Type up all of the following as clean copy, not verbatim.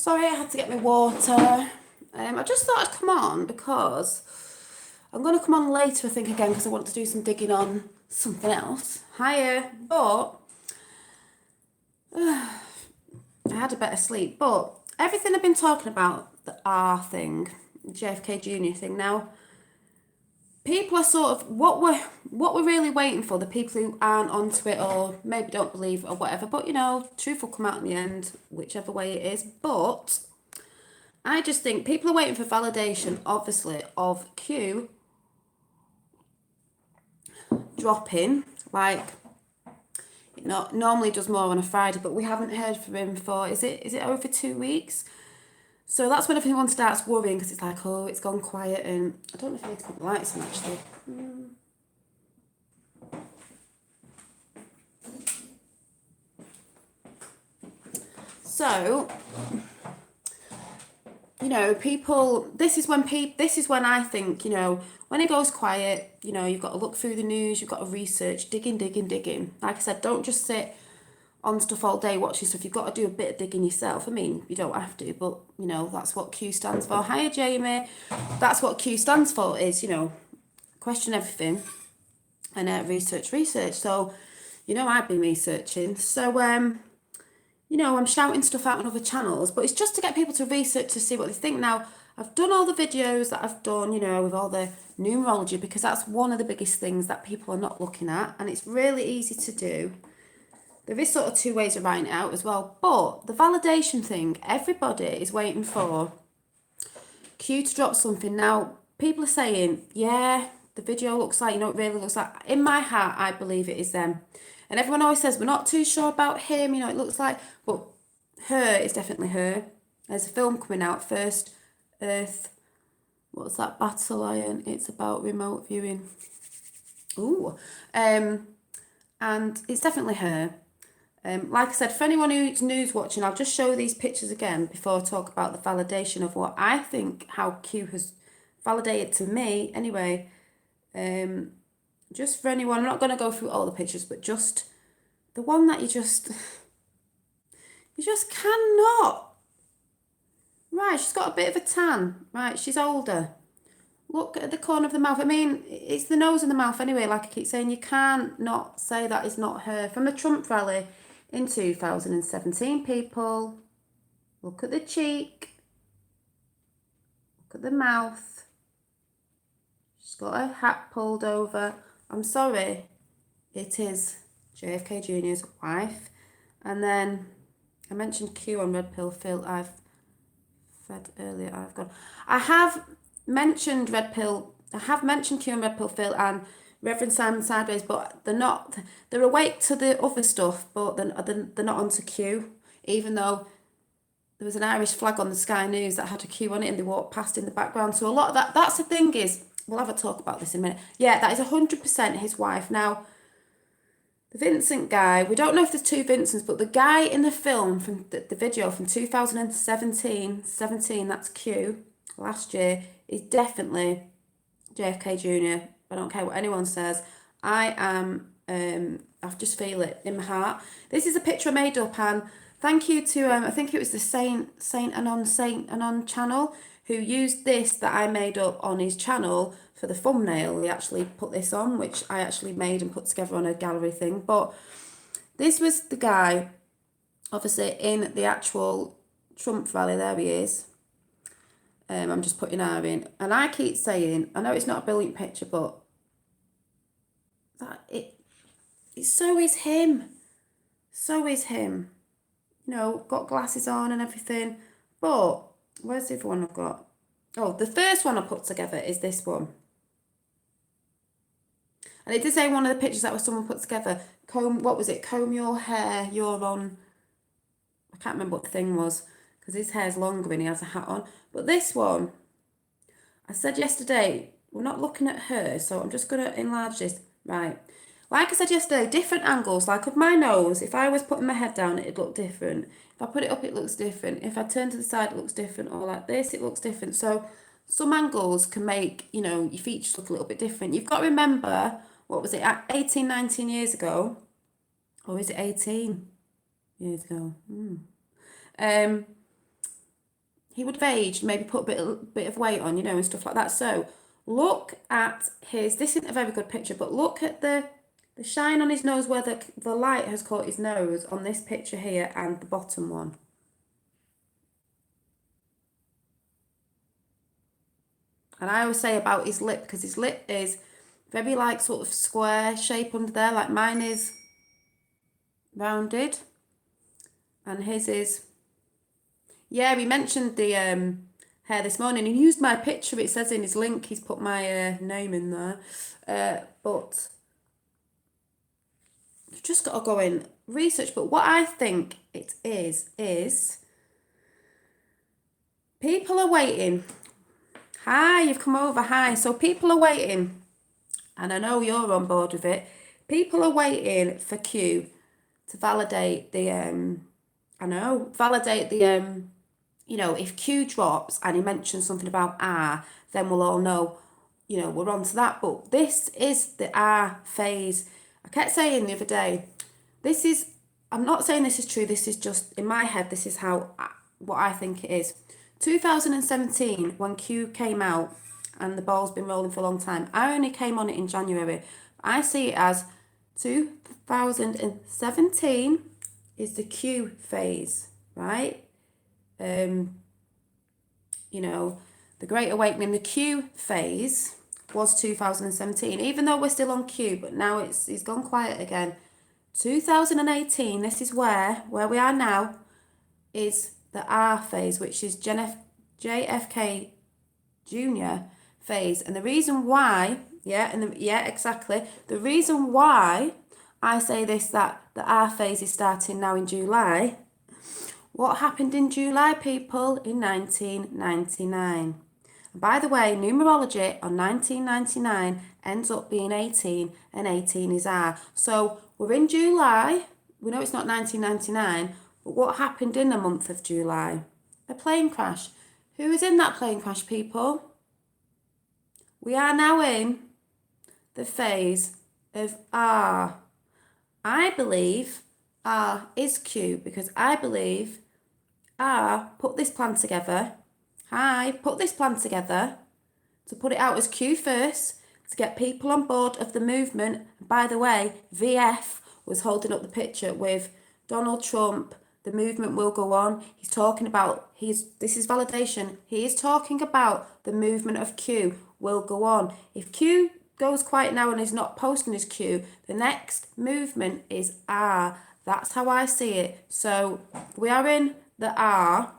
Sorry, I had to get my water. I just thought I'd come on because I'm going to come on later, I think, again, because I want to do some digging on something else. Hiya. But I had a better sleep. But everything I've been talking about, the R thing, JFK Jr. thing, now, people are sort of, what we're really waiting for, the people who aren't onto it or maybe don't believe or whatever, but, you know, truth will come out in the end, whichever way it is. But I just think people are waiting for validation, obviously, of Q dropping. Like, it normally does more on a Friday, but we haven't heard from him for, is it over 2 weeks? So that's when everyone starts worrying, because it's like, oh, it's gone quiet, and I don't know if I need to put the lights on, actually. So, you know, people, this is when I think, you know, when it goes quiet, you know, you've got to look through the news, you've got to research, digging. Like I said, don't just sit on stuff all day watching stuff. You've got to do a bit of digging yourself. I mean, you don't have to, but, you know, that's what Q stands for. Hiya, Jamie. That's what Q stands for, is, you know, question everything and research. So, you know, I've been researching. So, you know, I'm shouting stuff out on other channels, but it's just to get people to research to see what they think. Now, I've done all the videos that I've done, you know, with all the numerology, because that's one of the biggest things that people are not looking at, and it's really easy to do. There is sort of two ways of writing it out as well, but the validation thing, everybody is waiting for Q to drop something. Now, people are saying, yeah, the video looks like, you know, it really looks like, in my heart, I believe it is them. And everyone always says, we're not too sure about him, you know, it looks like, but her is definitely her. There's a film coming out, First Earth, what's that, Battle Lion? It's about remote viewing. Ooh. And it's definitely her. Like I said, for anyone who's news watching, I'll just show these pictures again before I talk about the validation of what I think, how Q has validated to me. Anyway, just for anyone, I'm not going to go through all the pictures, but just the one that you just cannot. Right, she's got a bit of a tan. Right, she's older. Look at the corner of the mouth. I mean, it's the nose and the mouth anyway, like I keep saying. You can't not say that is not her. From the Trump rally in 2017, people. Look at the cheek. Look at the mouth. She's got her hat pulled over. I'm sorry. It is JFK Jr.'s wife. And then I mentioned Q on Red Pill Phil. I've said earlier, I've gone. I have mentioned Red Pill. I have mentioned Q and Red Pill Phil and Reverend Simon Sideways, but they're not. They're awake to the other stuff, but they're not onto Q. Even though there was an Irish flag on the Sky News that had a Q on it, and they walked past in the background. So a lot of that. That's the thing is, we'll have a talk about this in a minute. Yeah, that is 100% his wife. Now, the Vincent guy, we don't know if there's two Vincents, but the guy in the film, from the video from 2017, that's Q, last year, is definitely JFK Jr. I don't care what anyone says. I just feel it in my heart. This is a picture I made up, and thank you to, I think it was the Saint Anon channel, who used this that I made up on his channel for the thumbnail. He actually put this on, which I actually made and put together on a gallery thing. But this was the guy, obviously, in the actual Trump rally. There he is. I'm just putting R in. And I keep saying, I know it's not a brilliant picture, but so is him. So is him. You know, got glasses on and everything. But where's the other one I've got? Oh, the first one I put together is this one. And it did say one of the pictures that was someone put together, what was it? Comb your hair, you're on. I can't remember what the thing was, because his hair's longer and he has a hat on. But this one, I said yesterday, we're not looking at her, so I'm just going to enlarge this. Right. Like I said yesterday, different angles. Like with my nose, if I was putting my head down, it'd look different. If I put it up, it looks different. If I turn to the side, it looks different. Or like this, it looks different. So some angles can make, you know, your features look a little bit different. You've got to remember, what was it, 18, 19 years ago? Or is it 18 years ago? he would have aged, maybe put a bit of weight on, you know, and stuff like that. So look at his, this isn't a very good picture, but look at the shine on his nose where the light has caught his nose on this picture here and the bottom one. And I always say about his lip, because his lip is very like sort of square shape under there, like mine is rounded. And his is, yeah, he mentioned the hair this morning. He used my picture, it says in his link, he's put my name in there. But you've just got to go in research. But what I think it is people are waiting. Hi, you've come over. Hi. So people are waiting, and I know you're on board with it. People are waiting for Q to validate the you know, if Q drops and he mentions something about R, then we'll all know, you know, we're on to that. But this is the R phase. I kept saying the other day, this is, I'm not saying this is true, this is just in my head, this is what I think it is. 2017, when Q came out, and the ball's been rolling for a long time, I only came on it in January. I see it as 2017 is the Q phase, right? You know, the Great Awakening, the Q phase was 2017, even though we're still on Q, but now it's gone quiet again. 2018, this is where we are now, is the R phase, which is JFK Jr. phase. And the reason why, exactly. The reason why I say this, that the R phase is starting now in July. What happened in July, people? In 1999. And by the way, numerology on 1999 ends up being 18, and 18 is R. So we're in July. We know it's not 1999, but what happened in the month of July? A plane crash. Who was in that plane crash, people? We are now in the phase of R. I believe R is Q, because I believe R put this plan together. Put this plan together to put it out as Q first, to get people on board of the movement. By the way, VF was holding up the picture with Donald Trump. The movement will go on. He's talking about, this is validation. He is talking about the movement of Q will go on. If Q goes quiet now and is not posting his Q, the next movement is R. That's how I see it. So we are in the R.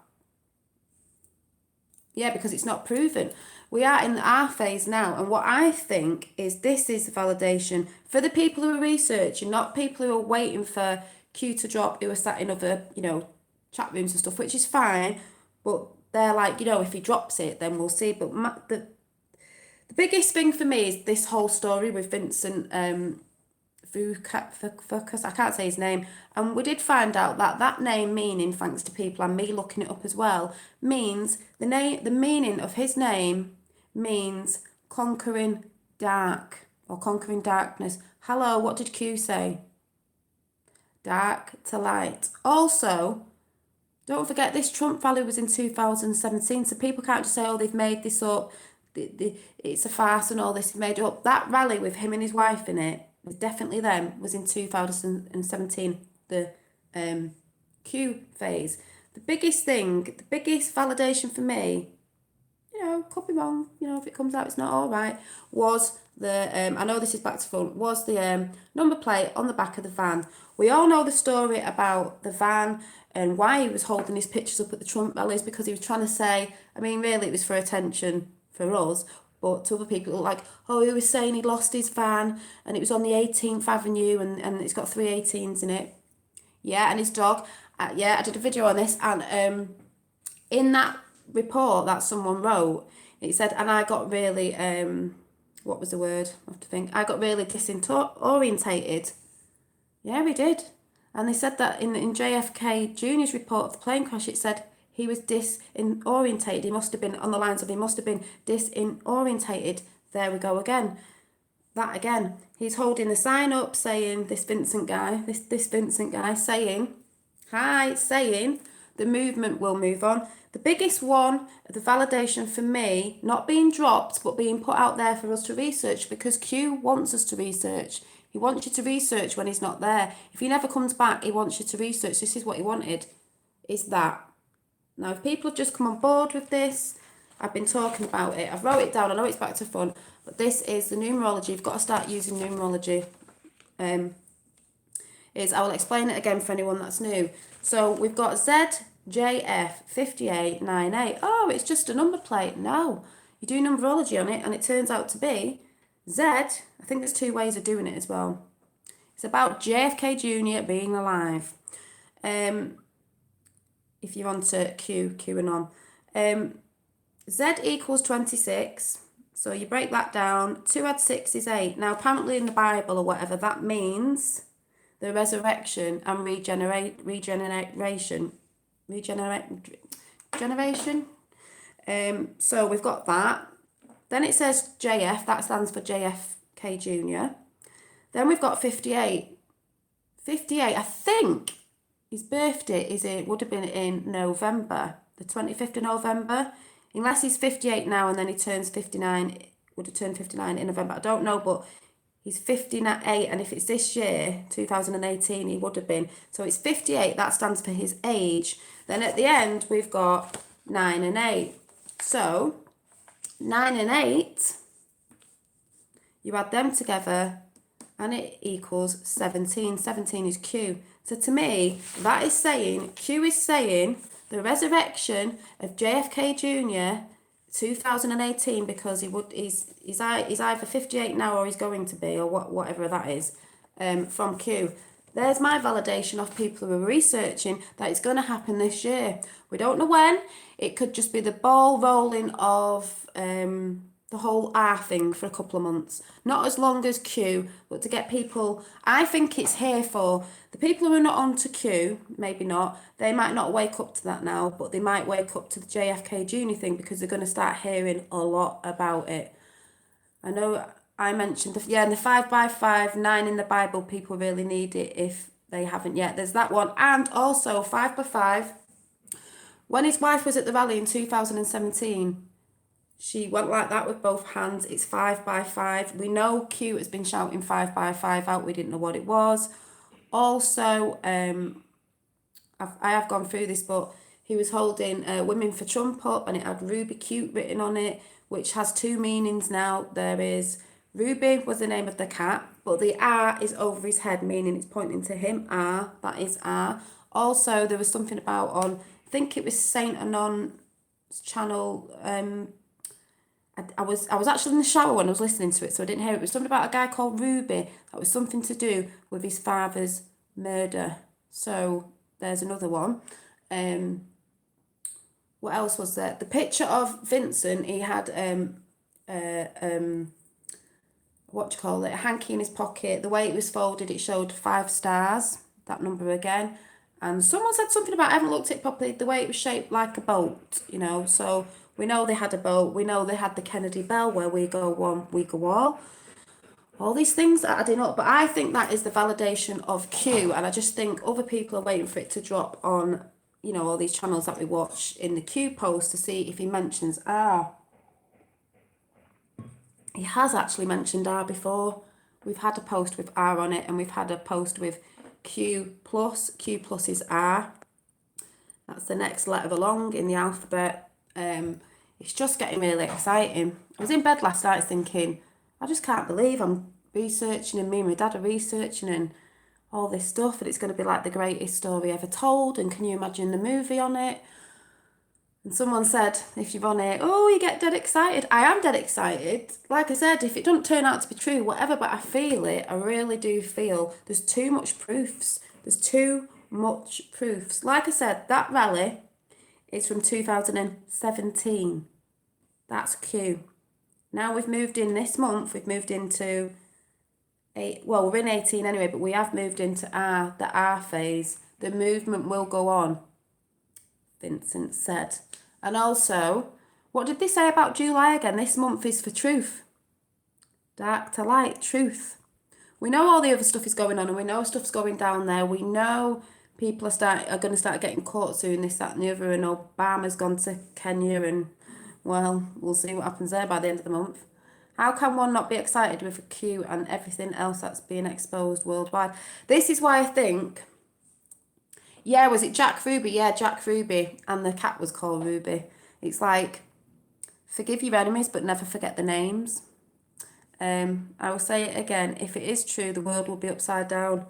Yeah, because it's not proven. We are in the R phase now. And what I think is this is validation for the people who are researching, not people who are waiting for Q to drop, who are sat in other, you know, chat rooms and stuff, which is fine. But they're like, you know, if he drops it, then we'll see. But the biggest thing for me is this whole story with Vincent Focus, I can't say his name, and we did find out that that name meaning, thanks to people and me looking it up as well, means the meaning of his name means conquering dark or conquering darkness. Hello, what did Q say? Dark to light. Also, don't forget this Trump rally was in 2017, so people can't just say, oh, they've made this up, it's a farce and all this is made up. That rally with him and his wife in it, was definitely them, was in 2017, the Q phase. The biggest thing, the biggest validation for me, you know, could be wrong, you know, if it comes out it's not all right, was the, I know this is back to front, was the number plate on the back of the van. We all know the story about the van and why he was holding his pictures up at the Trump rallies, because he was trying to say, I mean, really it was for attention for us, but to other people, it looked like, oh, he was saying he lost his van and it was on the 18th Avenue and it's got 3 18s in it. Yeah, and his dog. Yeah, I did a video on this, and in that report that someone wrote, it said, and I got really, what was the word? I have to think. I got really disorientated. Yeah, we did. And they said that in JFK Jr.'s report of the plane crash, it said he was disorientated. He must have been on the lines of, he must have been disorientated. There we go again. That again. He's holding a sign up saying, this Vincent guy saying, hi, saying the movement will move on. The biggest one, the validation for me, not being dropped, but being put out there for us to research, because Q wants us to research. He wants you to research when he's not there. If he never comes back, he wants you to research. This is what he wanted, is that. Now, if people have just come on board with this, I've been talking about it. I've wrote it down. I know it's back to front, but this is the numerology. You've got to start using numerology. I will explain it again for anyone that's new. So we've got ZJF5898. Oh, it's just a number plate. No, you do numerology on it, and it turns out to be Z. I think there's two ways of doing it as well. It's about JFK Jr. being alive. If you're on to Q Qanon. Z equals 26. So you break that down. 2 add 6 is 8. Now, apparently in the Bible or whatever, that means the resurrection and regeneration. So we've got that. Then it says JF, that stands for JFK Jr. Then we've got 58. 58, I think his birthday would have been in November, the 25th of November. Unless he's 58 now and then he turns 59, would have turned 59 in November. I don't know, but he's 58, and if it's this year, 2018, he would have been. So it's 58, that stands for his age. Then at the end, we've got 9 and 8. So 9 and 8, you add them together, and it equals 17. 17 is Q. So to me, that is saying, Q is saying the resurrection of JFK Jr. 2018, because he's either 58 now or he's going to be, or whatever that is, from Q. There's my validation of people who are researching that it's going to happen this year. We don't know when. It could just be the ball rolling of the whole R thing for a couple of months. Not as long as Q, but to get people, I think it's here for the people who are not on to Q, maybe not, they might not wake up to that now, but they might wake up to the JFK Jr. thing, because they're going to start hearing a lot about it. I know I mentioned, in the 5x5, 9 in the Bible, people really need it if they haven't yet. There's that one. And also 5x5, when his wife was at the rally in 2017, she went like that with both hands. It's 5x5. We know Q has been shouting 5x5 out. We didn't know what it was. Also, I have gone through this, but he was holding Women for Trump up, and it had Ruby Cute written on it, which has two meanings now. There is, Ruby was the name of the cat, but the R is over his head, meaning it's pointing to him. R, that is R. Also, there was something about on, I think it was Saint Anon's channel, I was actually in the shower when I was listening to it, so I didn't hear it. It was something about a guy called Ruby. That was something to do with his father's murder. So there's another one. What else was there? The picture of Vincent, he had a hanky in his pocket. The way it was folded, it showed 5 stars, that number again. And someone said something about, I haven't looked at it properly, the way it was shaped like a boat, so we know they had a boat. We know they had the Kennedy Bell, where we go one, we go all. All these things are adding up. But I think that is the validation of Q. And I just think other people are waiting for it to drop on, all these channels that we watch in the Q post to see if he mentions R. He has actually mentioned R before. We've had a post with R on it, and we've had a post with Q plus. Q plus is R. That's the next letter along in the alphabet. It's just getting really exciting. I was in bed last night thinking, I just can't believe I'm researching, and me and my dad are researching, and all this stuff, and it's going to be like the greatest story ever told, and can you imagine the movie on it? And someone said, if you're on it, oh, you get dead excited. I am dead excited. Like I said, if it doesn't turn out to be true, whatever, but I feel it. I really do feel there's too much proofs. There's too much proofs. Like I said, that rally is from 2017. That's Q. Now we've moved in this month, we've moved into we're in 18 anyway, but we have moved into R, the R phase. The movement will go on, Vincent said. And also, what did they say about July again? This month is for truth. Dark to light, truth. We know all the other stuff is going on, and we know stuff's going down there. We know people are going to start getting caught soon, this, that, and the other, and Obama's gone to Kenya, and well, we'll see what happens there by the end of the month. How can one not be excited with a Q and everything else that's being exposed worldwide? This is why I think, yeah, was it Jack Ruby? Yeah, Jack Ruby, and the cat was called Ruby. It's like, forgive your enemies, but never forget the names. I will say it again, if it is true, the world will be upside down.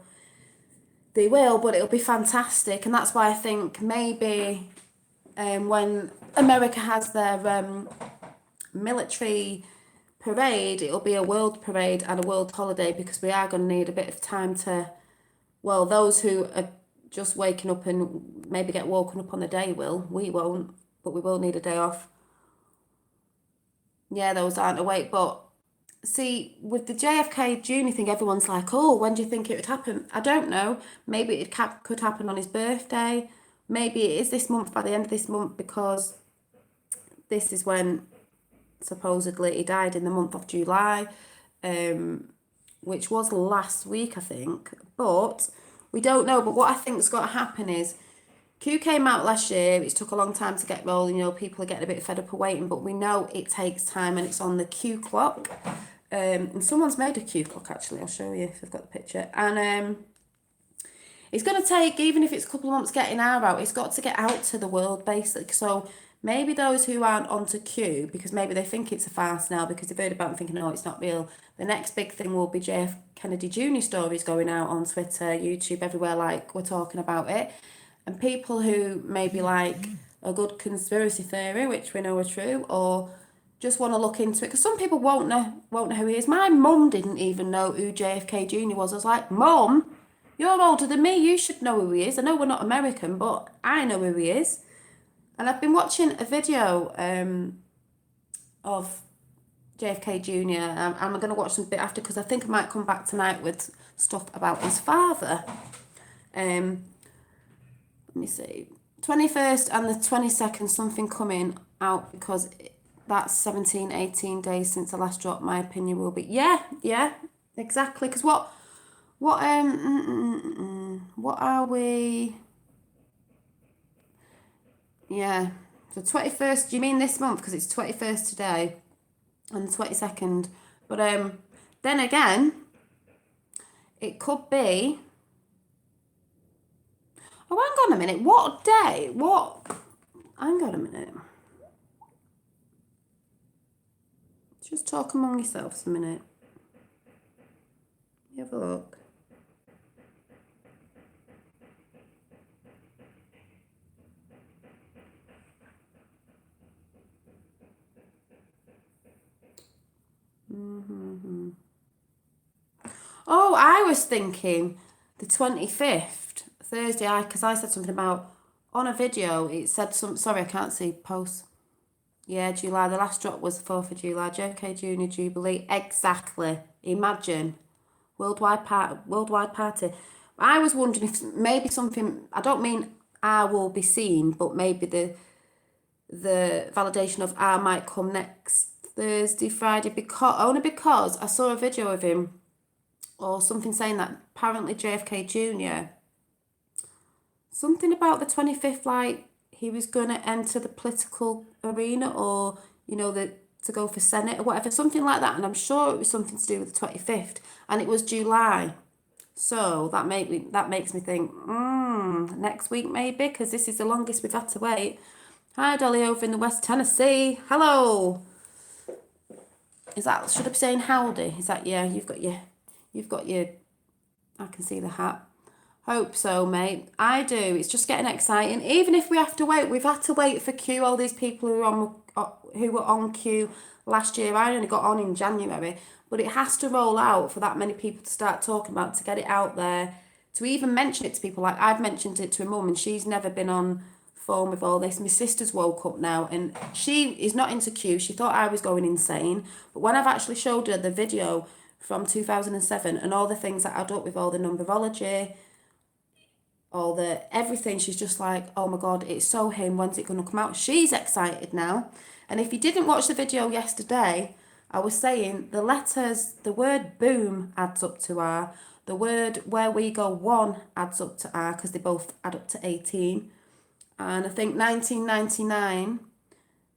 They will, but it'll be fantastic. And that's why I think maybe when America has their military parade, it'll be a world parade and a world holiday, because we are going to need a bit of time to, well, those who are just waking up and maybe get woken up on the day will. We won't, but we will need a day off. Yeah, those aren't awake, but see, with the JFK Jr. thing, everyone's like, oh, when do you think it would happen? I don't know. Maybe it could happen on his birthday. Maybe it is this month, by the end of this month, because this is when supposedly he died, in the month of July, which was last week, I think. But we don't know. But what I think's got to happen is, Q came out last year. It took a long time to get rolling. People are getting a bit fed up of waiting, but we know it takes time, and it's on the Q clock. And someone's made a Q clock, actually. I'll show you if I've got the picture. And it's going to take, even if it's a couple of months getting out, it's got to get out to the world, basically. So maybe those who aren't onto Q, because maybe they think it's a farce now, because they've heard about it and thinking, no, it's not real. The next big thing will be JF Kennedy Jr. stories going out on Twitter, YouTube, everywhere, like we're talking about it. And people who maybe like a good conspiracy theory, which we know are true, or just want to look into it, because some people won't know who he is. My mum didn't even know who JFK Jr. was. I was like, Mum, you're older than me, you should know who he is. I know we're not American, but I know who he is. And I've been watching a video of JFK Jr. and I'm going to watch some bit after, because I think I might come back tonight with stuff about his father. Let me see. 21st and the 22nd, something coming out, because that's 17, 18 days since the last drop. My opinion will be, yeah, exactly. Because what are we? Yeah, the 21st. Do you mean this month? Because it's 21st today, and the 22nd. But then again, it could be. Oh, hang on a minute. What day? What? Hang on a minute. Just talk among yourselves a minute. You have a look. Oh, I was thinking the 25th, Thursday, because I said something about, on a video, it said sorry, I can't see posts. Yeah, July, the last drop was the 4th of July, JFK Jr. Jubilee, exactly. Imagine, worldwide party. I was wondering if maybe something, I don't mean R will be seen, but maybe the validation of R might come next Thursday, Friday, only because I saw a video of him, or something saying that apparently JFK Jr., something about the 25th, like he was going to enter the political arena, or, to go for Senate or whatever, something like that. And I'm sure it was something to do with the 25th, and it was July. So that makes me think, next week maybe, because this is the longest we've had to wait. Hi, Dolly, over in the West Tennessee. Hello. Should I be saying howdy? Is that, yeah, you've got your, I can see the hat. Hope so, mate. I do. It's just getting exciting. Even if we have to wait, we've had to wait for Q. All these people who were on Q last year. I only got on in January, but it has to roll out for that many people to start talking about, to get it out there, to even mention it to people. Like, I've mentioned it to a mum, and she's never been on phone with all this. My sister's woke up now, and she is not into Q. She thought I was going insane, but when I've actually showed her the video from 2007 and all the things that add up with all the numerology, all the everything, she's just like, oh my God, it's so him, when's it going to come out? She's excited now. And if you didn't watch the video yesterday, I was saying the letters, the word boom adds up to R. The word where we go one adds up to R because they both add up to 18. And I think 1999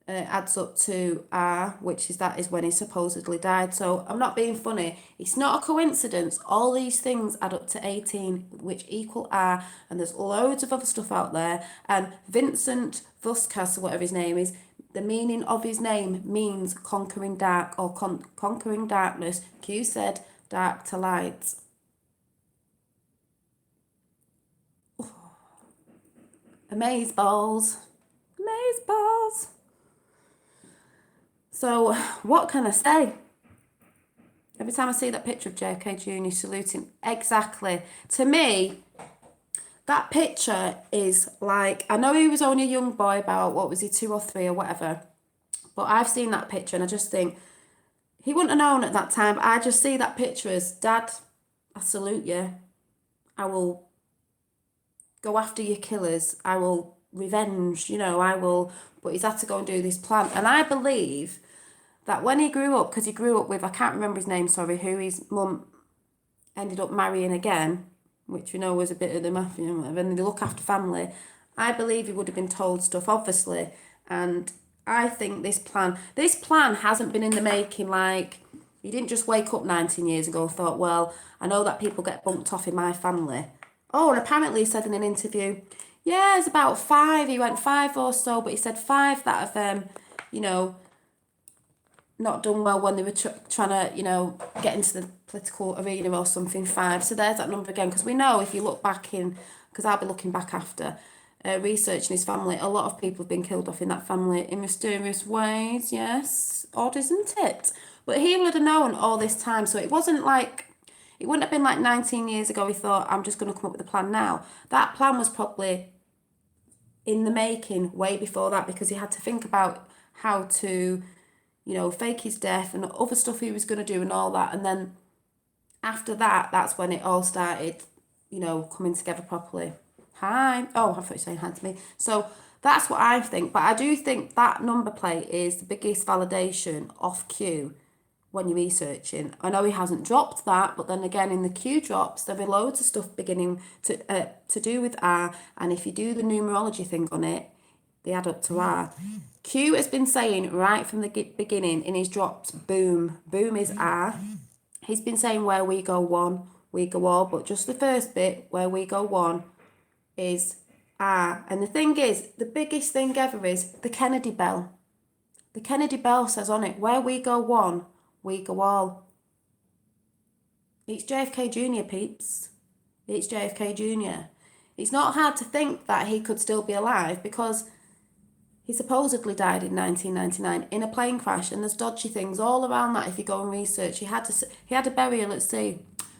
adds up to R, which is that is when he supposedly died. So I'm not being funny. It's not a coincidence. All these things add up to 18, which equal R. And there's loads of other stuff out there. And Vincent Vuskas, or whatever his name is, the meaning of his name means conquering dark or conquering darkness. Q said dark to light. Amaze balls. Amaze balls. So what can I say? Every time I see that picture of JFK Jr. saluting, exactly. To me, that picture is like, I know he was only a young boy, about, what was he, 2 or 3 or whatever. But I've seen that picture and I just think, he wouldn't have known at that time. But I just see that picture as, Dad, I salute you. I will go after your killers. I will revenge, I will. But he's had to go and do this plan. And I believe that when he grew up, because he grew up with, I can't remember his name, sorry, who his mum ended up marrying again, which we know was a bit of the mafia and whatever, and they look after family. I believe he would have been told stuff, obviously. And I think this plan hasn't been in the making. Like, he didn't just wake up 19 years ago and thought, well, I know that people get bumped off in my family. Oh, and apparently he said in an interview, yeah, it's about 5. He went 5 or so, but he said 5 that have, not done well when they were trying to, get into the political arena or something, 5. So there's that number again. Because we know if you look back in, because I'll be looking back after, researching his family, a lot of people have been killed off in that family in mysterious ways, yes. Odd, isn't it? But he would have known all this time. So it wasn't like, it wouldn't have been like 19 years ago he thought, I'm just going to come up with a plan now. That plan was probably in the making way before that, because he had to think about how to, fake his death and other stuff he was going to do and all that. And then after that, that's when it all started, coming together properly. Hi. Oh, I thought you were saying hi to me. So that's what I think. But I do think that number plate is the biggest validation of Q when you're researching. I know he hasn't dropped that, but then again, in the Q drops, there are loads of stuff beginning to do with R. And if you do the numerology thing on it, they add up to R. Q has been saying right from the beginning in his drops, boom. Boom is R. He's been saying where we go one, we go all, but just the first bit, where we go one, is R. And the thing is, the biggest thing ever is the Kennedy bell. The Kennedy bell says on it, where we go one, we go all. It's JFK Jr., peeps. It's JFK Jr. It's not hard to think that he could still be alive, because he supposedly died in 1999 in a plane crash, and there's dodgy things all around that if you go and research. He had a burial at sea,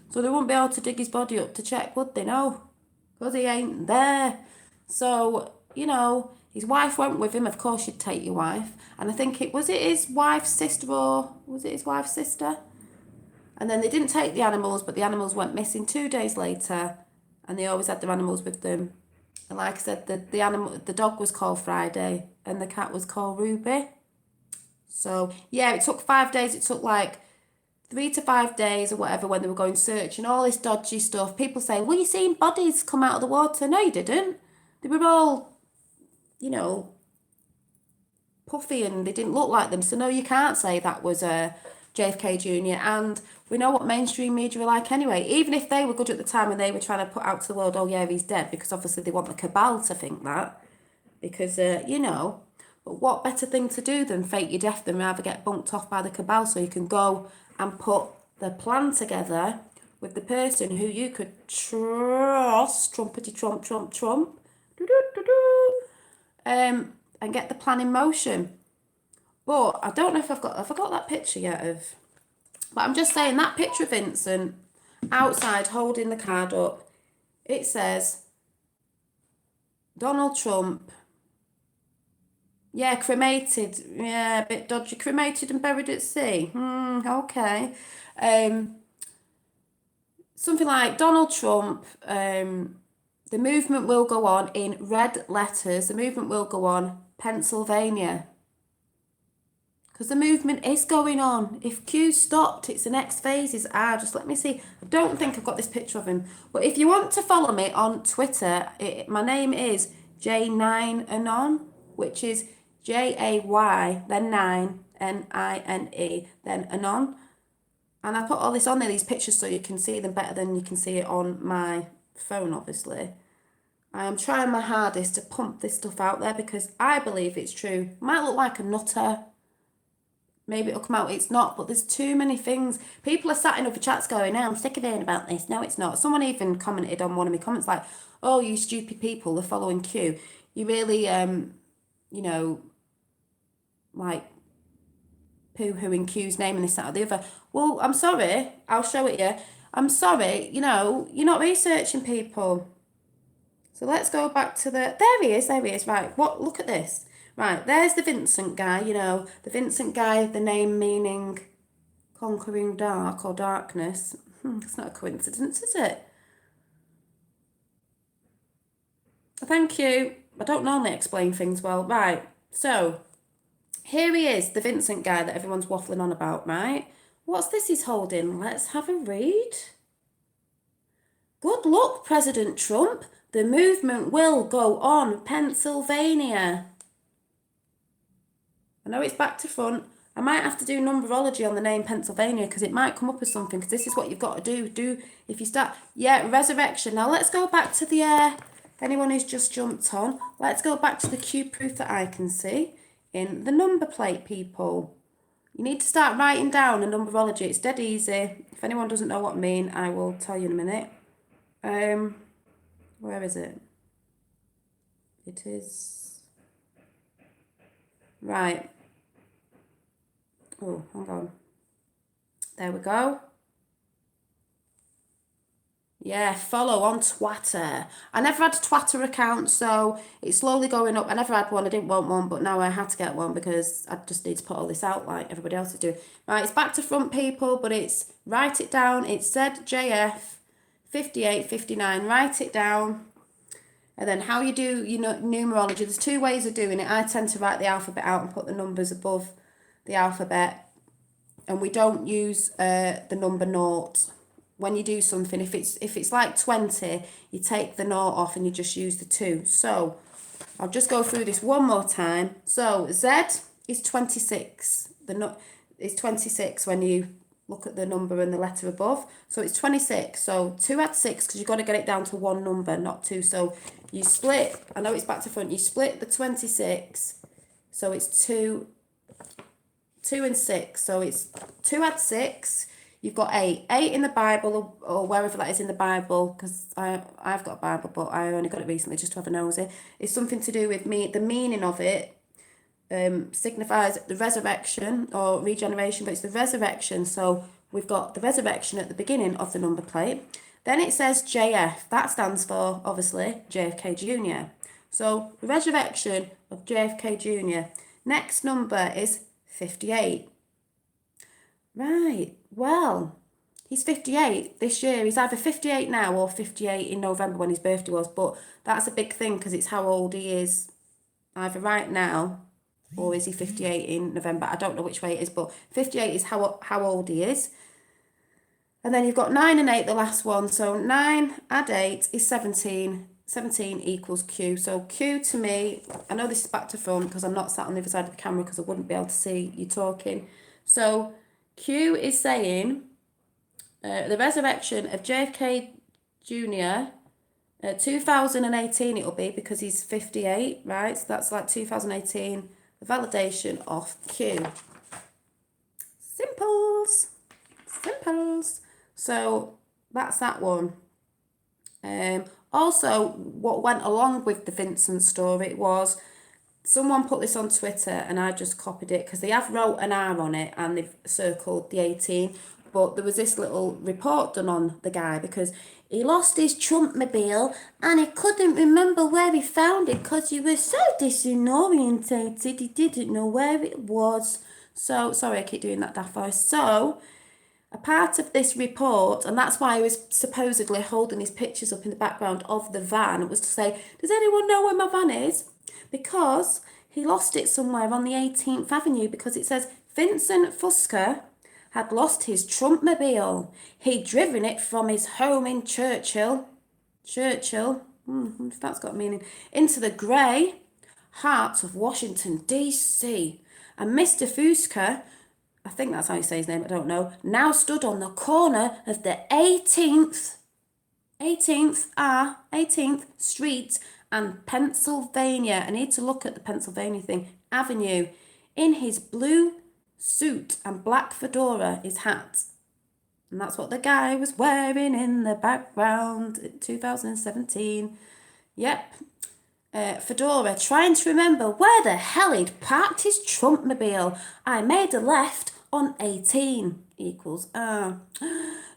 so they wouldn't be able to dig his body up to check, would they? No, because he ain't there. So, his wife went with him. Of course you'd take your wife. And I think it was his wife's sister, or was it his wife's sister? And then they didn't take the animals, but the animals went missing 2 days later, and they always had their animals with them. And like I said, the dog was called Friday and the cat was called Ruby. So yeah, it took 5 days. It took like 3 to 5 days or whatever when they were going searching, all this dodgy stuff. People say, well, you seen bodies come out of the water. No, you didn't. They were all, puffy and they didn't look like them. So no, you can't say that was JFK Jr. And we know what mainstream media are like anyway. Even if they were good at the time and they were trying to put out to the world, oh yeah, he's dead, because obviously they want the cabal to think that. Because, but what better thing to do than fake your death than rather get bumped off by the cabal, so you can go and put the plan together with the person who you could trust, trumpety trump, trump, trump, and get the plan in motion. But I don't know if have I got that picture yet of, but I'm just saying that picture of Vincent outside holding the card up, it says Donald Trump, yeah, cremated, yeah, a bit dodgy, cremated and buried at sea. Okay. Something like Donald Trump, the movement will go on in red letters, the movement will go on Pennsylvania. because the movement is going on. If Q stopped, it's the next phase is R. Just let me see. I don't think I've got this picture of him. But if you want to follow me on Twitter, my name is J9Anon, which is Jay, then 9, Nine, then Anon. And I put all this on there, these pictures, so you can see them better than you can see it on my phone, obviously. I am trying my hardest to pump this stuff out there because I believe it's true. It might look like a nutter. Maybe it'll come out, it's not, but there's too many things. People are sat in other chats going, no, I'm sick of hearing about this. No, it's not. Someone even commented on one of my comments like, oh, you stupid people are following Q. You really, you know, like poo-hooing Q's name and this, that or the other. Well, I'm sorry. I'll show it you. I'm sorry. You know, you're not researching people. So let's go back to the, there he is, right. What, look at this. Right, there's the Vincent guy, you know, the Vincent guy, the name meaning conquering dark or darkness. It's not a coincidence, is it? Thank you. I don't normally explain things well. Right, so here he is, the Vincent guy that everyone's waffling on about, right? What's this he's holding? Let's have a read. Good luck, President Trump. The movement will go on, Pennsylvania. I know it's back to front. I might have to do numerology on the name Pennsylvania because it might come up as something, because this is what you've got to do. If you start, yeah, resurrection. Now let's go back to the, anyone who's just jumped on, let's go back to the Q proof that I can see in the number plate, people. You need to start writing down a numerology. It's dead easy. If anyone doesn't know what I mean, I will tell you in a minute. Where is it? It is, right. Oh, hang on. There we go. Yeah, follow on Twitter. I never had a Twitter account, so it's slowly going up. I never had one. I didn't want one, but now I had to get one because I just need to put all this out like everybody else is doing. Right, it's back to front, people, but it's, write it down. It's ZJF 5859. Write it down. And then how you do, you know, numerology. There's two ways of doing it. I tend to write the alphabet out and put the numbers above the alphabet, and we don't use the number naught when you do something. If it's like 20, you take the naught off and you just use the 2. So I'll just go through this one more time. So Z is 26. It's 26 when you look at the number and the letter above. So it's 26. So 2 add 6, because you've got to get it down to one number, not 2. So you split, I know it's back to front, you split the 26. So it's 2 and 6. So it's 2 add 6. You've got 8. 8 in the Bible, or wherever that is in the Bible, because I've got a Bible, but I only got it recently just to have a nosy. It's something to do with me. The meaning of it signifies the resurrection or regeneration, but it's the resurrection. So we've got the resurrection at the beginning of the number plate. Then it says JF. That stands for, obviously, JFK Jr. So the resurrection of JFK Jr. Next number is 58. Right, well, he's 58 this year. He's either 58 now or 58 in November when his birthday was, but that's a big thing because it's how old he is either right now or is he 58 in November. I don't know which way it is, but 58 is how old he is. And then you've got 9 and 8, the last one. So 9 add 8 is 17. 17 equals Q. So Q to me, I know this is back to front because I'm not sat on the other side of the camera because I wouldn't be able to see you talking. So Q is saying the resurrection of JFK Jr. 2018 it'll be because he's 58, right? So that's like 2018, the validation of Q. Simples. So that's that one. Also, what went along with the Vincent story was someone put this on Twitter and I just copied it because they have wrote an R on it and they've circled the 18. But there was this little report done on the guy because he lost his Trumpmobile and he couldn't remember where he found it because he was so disorientated. He didn't know where it was. So, sorry I keep doing that daft voice. So, a part of this report, and that's why he was supposedly holding his pictures up in the background of the van, was to say, does anyone know where my van is? Because he lost it somewhere on the 18th Avenue because it says Vincent Fusca had lost his Trumpmobile. He'd driven it from his home in Churchill, if that's got meaning, into the grey heart of Washington, D.C. And Mr. Fusca, I think that's how you say his name, I don't know, now stood on the corner of the 18th Street and Pennsylvania. I need to look at the Pennsylvania thing. Avenue. In his blue suit and black fedora, his hat. And that's what the guy was wearing in the background in 2017. Yep. Fedora, trying to remember where the hell he'd parked his Trumpmobile. I made a left on 18 equals R.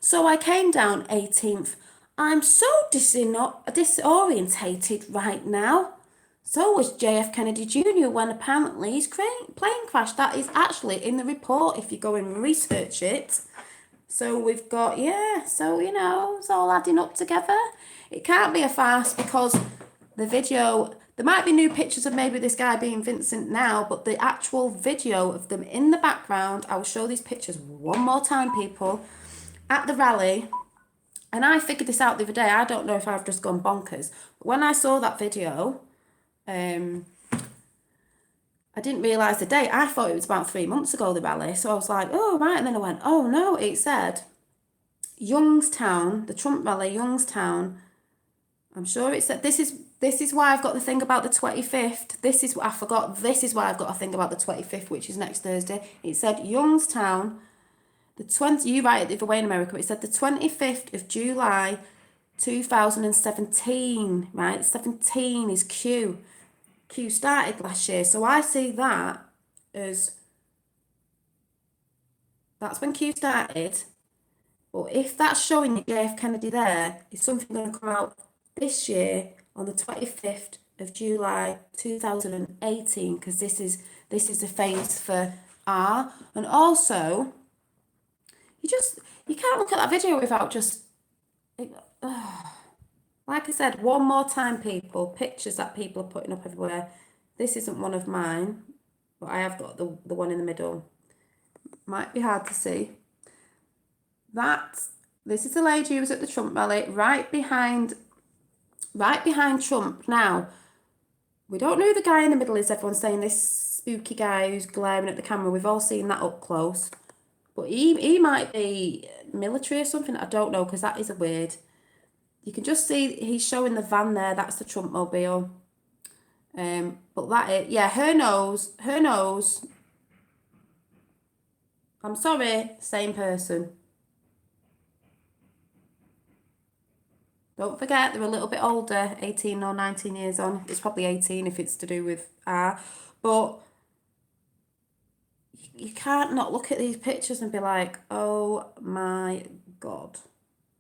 So I came down 18th. I'm so disorientated right now. So was JF Kennedy Jr. when apparently his plane crashed. That is actually in the report if you go and research it. So we've got, so it's all adding up together. It can't be a farce because the video, there might be new pictures of maybe this guy being Vincent now, but the actual video of them in the background, I will show these pictures one more time, people, at the rally. And I figured this out the other day. I don't know if I've just gone bonkers. But when I saw that video, I didn't realise the date. I thought it was about 3 months ago, the rally. So I was like, oh, right. And then I went, oh, no, it said Youngstown, the Trump rally, Youngstown. I'm sure it said, this is why I've got the thing about the 25th. This is why I've got a thing about the 25th, which is next Thursday. It said Youngstown, you write it the other way in America, but it said the 25th of July, 2017, right? 17 is Q. Q started last year. So I see that as, that's when Q started. But if that's showing you JF Kennedy there, is something going to come out this year on the 25th of July 2018, because this is the phase for R. And also, you can't look at that video without just, like I said, one more time, people, pictures that people are putting up everywhere. This isn't one of mine, but I have got the one in the middle. Might be hard to see. This is the lady who was at the Trump rally, right behind Trump. Now, we don't know who the guy in the middle is. Everyone's saying this spooky guy who's glaring at the camera. We've all seen that up close. But he might be military or something. I don't know, because that is a weird. You can just see he's showing the van there. That's the Trumpmobile. But her nose. I'm sorry, same person. Don't forget, they're a little bit older, 18 or 19 years on. It's probably 18 if it's to do with R. But you can't not look at these pictures and be like, oh my God.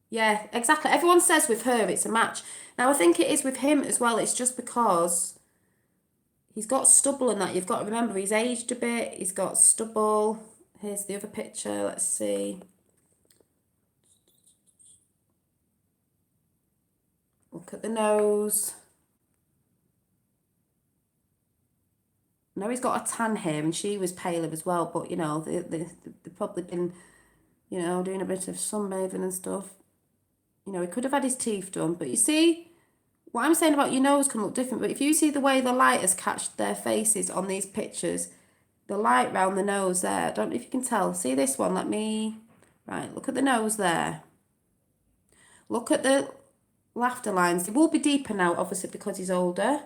Yeah, exactly. Everyone says with her it's a match. Now, I think it is with him as well. It's just because he's got stubble and that. You've got to remember he's aged a bit. He's got stubble. Here's the other picture. Let's see. Look at the nose. I know he's got a tan here, and she was paler as well, but, they've probably been, doing a bit of sunbathing and stuff. He could have had his teeth done, but you see, what I'm saying about your nose can look different, but if you see the way the light has catched their faces on these pictures, the light round the nose there, I don't know if you can tell. See this one? Right, look at the nose there. Look at the laughter lines. They will be deeper now, obviously, because he's older.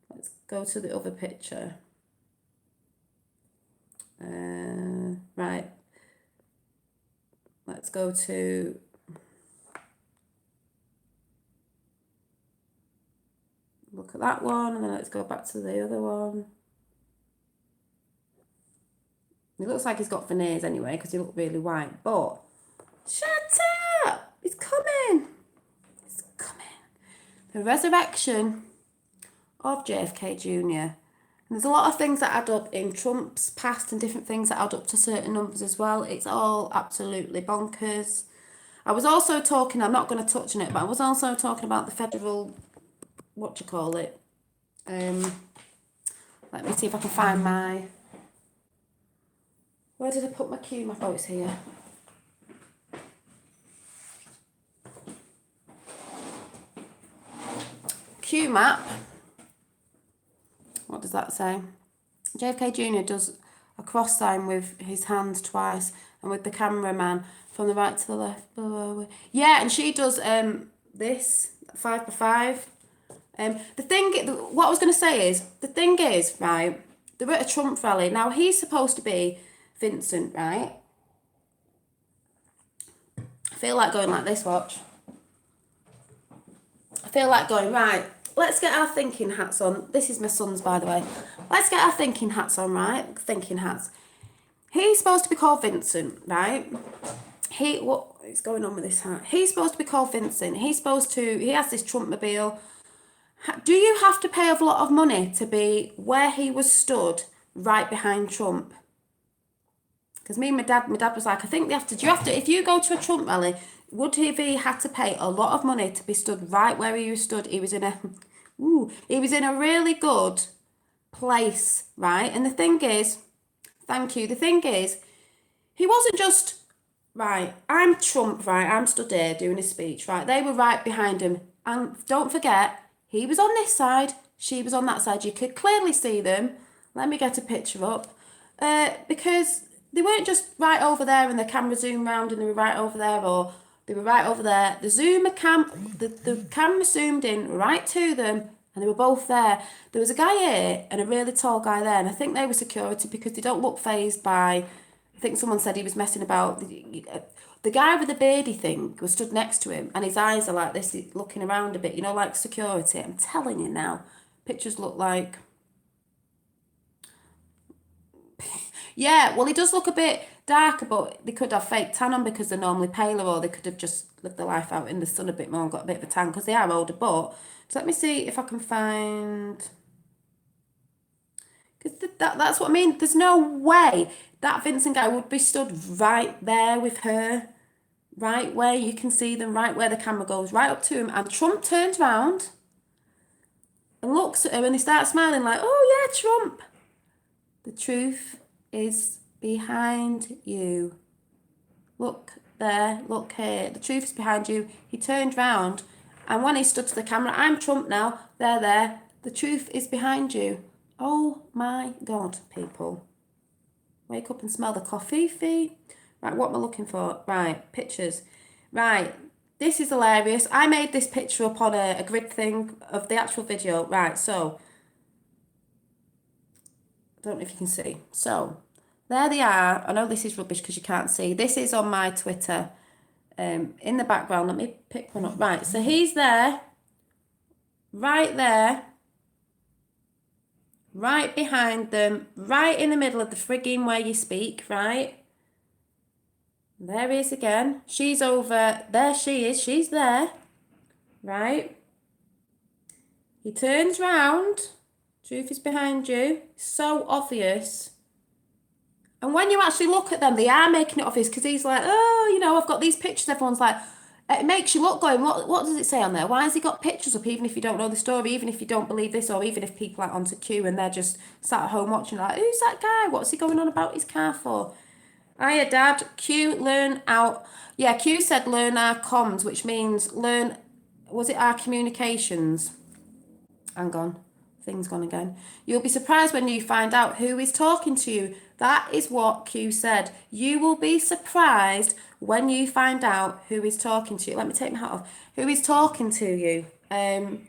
Let's go to the other picture. Right. Let's go to... Look at that one, and then let's go back to the other one. It looks like he's got veneers anyway, because he looked really white, but... Shut up! He's coming! He's coming. The resurrection of JFK Jr. And there's a lot of things that add up in Trump's past and different things that add up to certain numbers as well. It's all absolutely bonkers. I was also talking, I'm not going to touch on it, but I was also talking about the federal, let me see if I can find my, Where did I put my Q map? Oh, it's here. Q map. What does that say? JFK Jr. does a cross sign with his hands twice and with the cameraman from the right to the left. Yeah, and she does this 5x5. What I was going to say is, the thing is, right, they're at a Trump rally. Now, he's supposed to be Vincent, right? I feel like going like this, watch. I feel like going, right, let's get our thinking hats on. This is my son's, by the way. Let's get our thinking hats on, right? Thinking hats. He's supposed to be called Vincent, right? What is going on with this hat? He's supposed to be called Vincent. He has this Trumpmobile. Do you have to pay a lot of money to be where he was stood right behind Trump? Because me and my dad was like, I think if you go to a Trump rally, would he had to pay a lot of money to be stood right where he was stood? He was in a really good place, right? And the thing is, thank you, the thing is, he wasn't just, right, I'm Trump, right, I'm stood here doing a speech, right? They were right behind him. And don't forget, he was on this side, she was on that side. You could clearly see them. Let me get a picture up. Because they weren't just right over there and the camera zoomed round and they were right over there, or they were right over there. The camera zoomed in right to them and they were both there. There was a guy here and a really tall guy there, and I think they were security because they don't look fazed by, I think someone said he was messing about. The guy with the beardy thing was stood next to him and his eyes are like this, looking around a bit, you know, like security. I'm telling you now, pictures look like... Yeah, well, he does look a bit darker, but they could have fake tan on because they're normally paler, or they could have just lived their life out in the sun a bit more and got a bit of a tan because they are older. But so let me see if I can find... Because that's what I mean. There's no way that Vincent guy would be stood right there with her, right where you can see them, right where the camera goes, right up to him. And Trump turns around and looks at her and he starts smiling like, oh yeah, Trump. The truth is behind you. Look there, look here. The truth is behind you. He turned round and when he stood to the camera, I'm Trump now, they're there. The truth is behind you. Oh my God, people. Wake up and smell the coffee fee. Right, what am I looking for? Right, pictures. Right, this is hilarious. I made this picture up on a grid thing of the actual video. Right, so, I don't know if you can see. So, there they are. I know this is rubbish because you can't see. This is on my Twitter. In the background, let me pick one up. Right, so he's there. Right there. Right behind them, right in the middle of the frigging where you speak, right? There he is again. She's over, there she is, she's there, right? He turns round, truth is behind you, so obvious. And when you actually look at them, they are making it obvious because he's like, oh, you know, I've got these pictures, everyone's like, it makes you look going, what does it say on there? Why has he got pictures up, even if you don't know the story, even if you don't believe this, or even if people are onto Q and they're just sat at home watching like, who's that guy? What's he going on about his car for? Hiya, Dad. Q, learn out. Yeah, Q said learn our comms, which means learn, was it our communications? Hang on, thing's gone again. You'll be surprised when you find out who is talking to you. That is what Q said. You will be surprised when you find out who is talking to you. Let me take my hat off. Who is talking to you? Then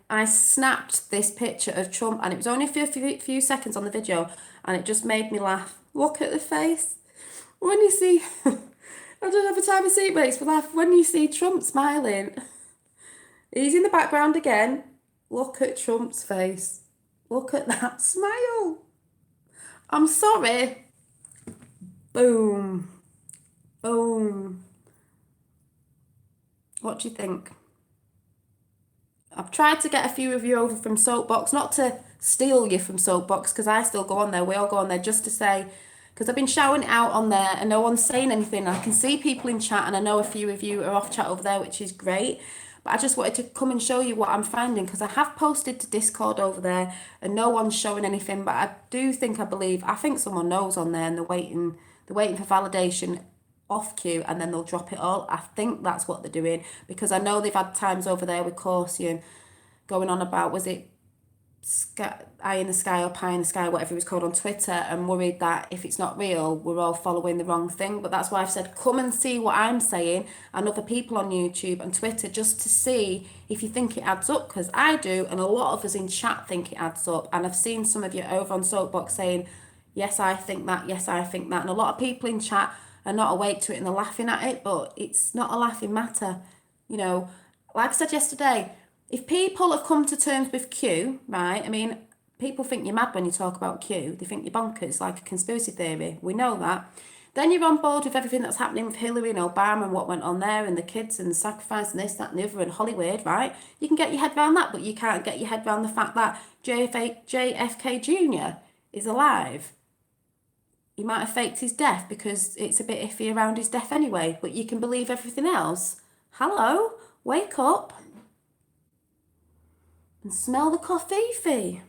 I snapped this picture of Trump, and it was only a few seconds on the video, and it just made me laugh. Look at the face. When you see, I don't have a time to see it, makes me laugh. When you see Trump smiling, he's in the background again. Look at Trump's face. Look at that smile. I'm sorry. Boom. Boom. What do you think? I've tried to get a few of you over from Soapbox, not to steal you from Soapbox, because I still go on there. We all go on there just to say, because I've been shouting it out on there and no one's saying anything. I can see people in chat and I know a few of you are off chat over there, which is great. But I just wanted to come and show you what I'm finding, because I have posted to Discord over there and no one's showing anything. But I think someone knows on there, and they're waiting for validation off Q, and then they'll drop it all. I think that's what they're doing, because I know they've had times over there with Corsian going on about, was it eye in the sky or pie in the sky, whatever it was called, on Twitter, and worried that if it's not real, we're all following the wrong thing. But that's why I've said, come and see what I'm saying and other people on YouTube and Twitter, just to see if you think it adds up, because I do, and a lot of us in chat think it adds up. And I've seen some of you over on Soapbox saying, yes, I think that, yes, I think that. And a lot of people in chat are not awake to it and they're laughing at it, but it's not a laughing matter. You know, like I said yesterday, if people have come to terms with Q, right, I mean, people think you're mad when you talk about Q. They think you're bonkers, like a conspiracy theory. We know that. Then you're on board with everything that's happening with Hillary and Obama and what went on there, and the kids and the sacrifice and this, that and the other, and Hollywood, right? You can get your head around that, but you can't get your head around the fact that JFK Jr. is alive. He might have faked his death because it's a bit iffy around his death anyway, but you can believe everything else. Hello? Wake up and smell the coffee.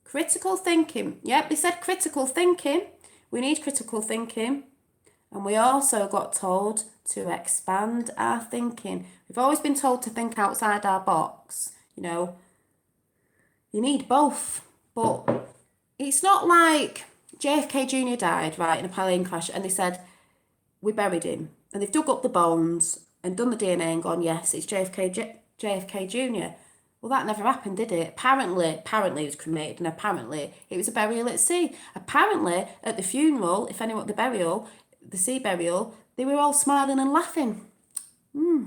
Critical thinking. Yep, they said critical thinking. We need critical thinking. And we also got told to expand our thinking. We've always been told to think outside our box. You know, you need both. But it's not like JFK Jr. died, right, in a plane crash, and they said, we buried him. And they've dug up the bones and done the DNA and gone, yes, it's JFK Jr. Well, that never happened, did it? Apparently it was cremated, and apparently it was a burial at sea. Apparently, at the funeral, the sea burial, they were all smiling and laughing. A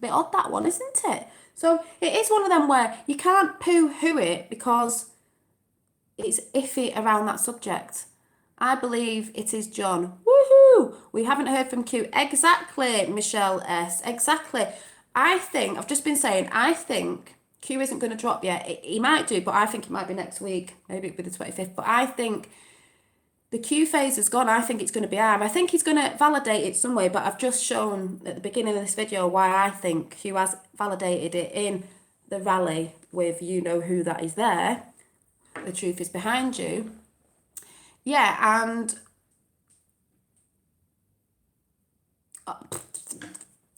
bit odd, that one, isn't it? So it is one of them where you can't poo-hoo it because it's iffy around that subject. I believe it is John. Woohoo! We haven't heard from Q. Exactly, Michelle S. Exactly. I think Q isn't going to drop yet. He might do, but I think it might be next week. Maybe it'll be the 25th. But I think the Q phase has gone. I think it's going to be R. I think he's going to validate it some way, but I've just shown at the beginning of this video why I think Q has validated it in the rally with you know who that is there. The truth is behind you. Yeah, and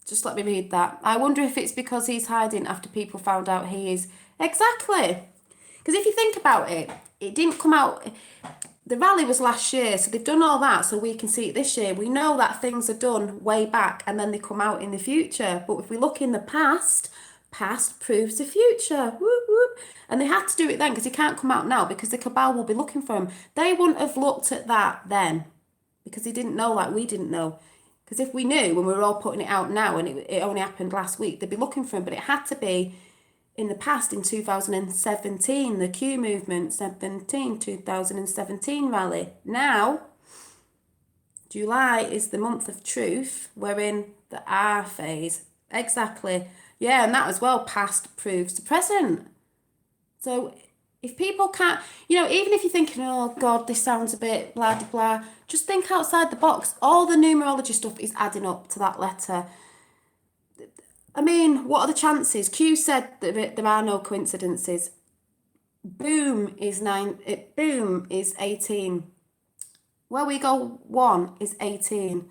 just let me read that. I wonder if it's because he's hiding after people found out he is. Exactly. Because if you think about it, it didn't come out. The rally was last year, so they've done all that so we can see it this year. We know that things are done way back and then they come out in the future. But if we look in the past proves the future. Whoop, whoop. And they had to do it then because he can't come out now because the cabal will be looking for him. They wouldn't have looked at that then because they didn't know like we didn't know. Because if we knew when we were all putting it out now and it only happened last week, they'd be looking for him. But it had to be in the past, in 2017, the Q movement, 2017 rally. Now, July is the month of truth. We're in the R phase. Exactly. Yeah, and that as well, past proves the present. So if people can't, even if you're thinking, oh God, this sounds a bit blah, blah, blah, just think outside the box. All the numerology stuff is adding up to that letter. I mean, what are the chances? Q said that there are no coincidences. Boom is 18. Where we go 1 is 18.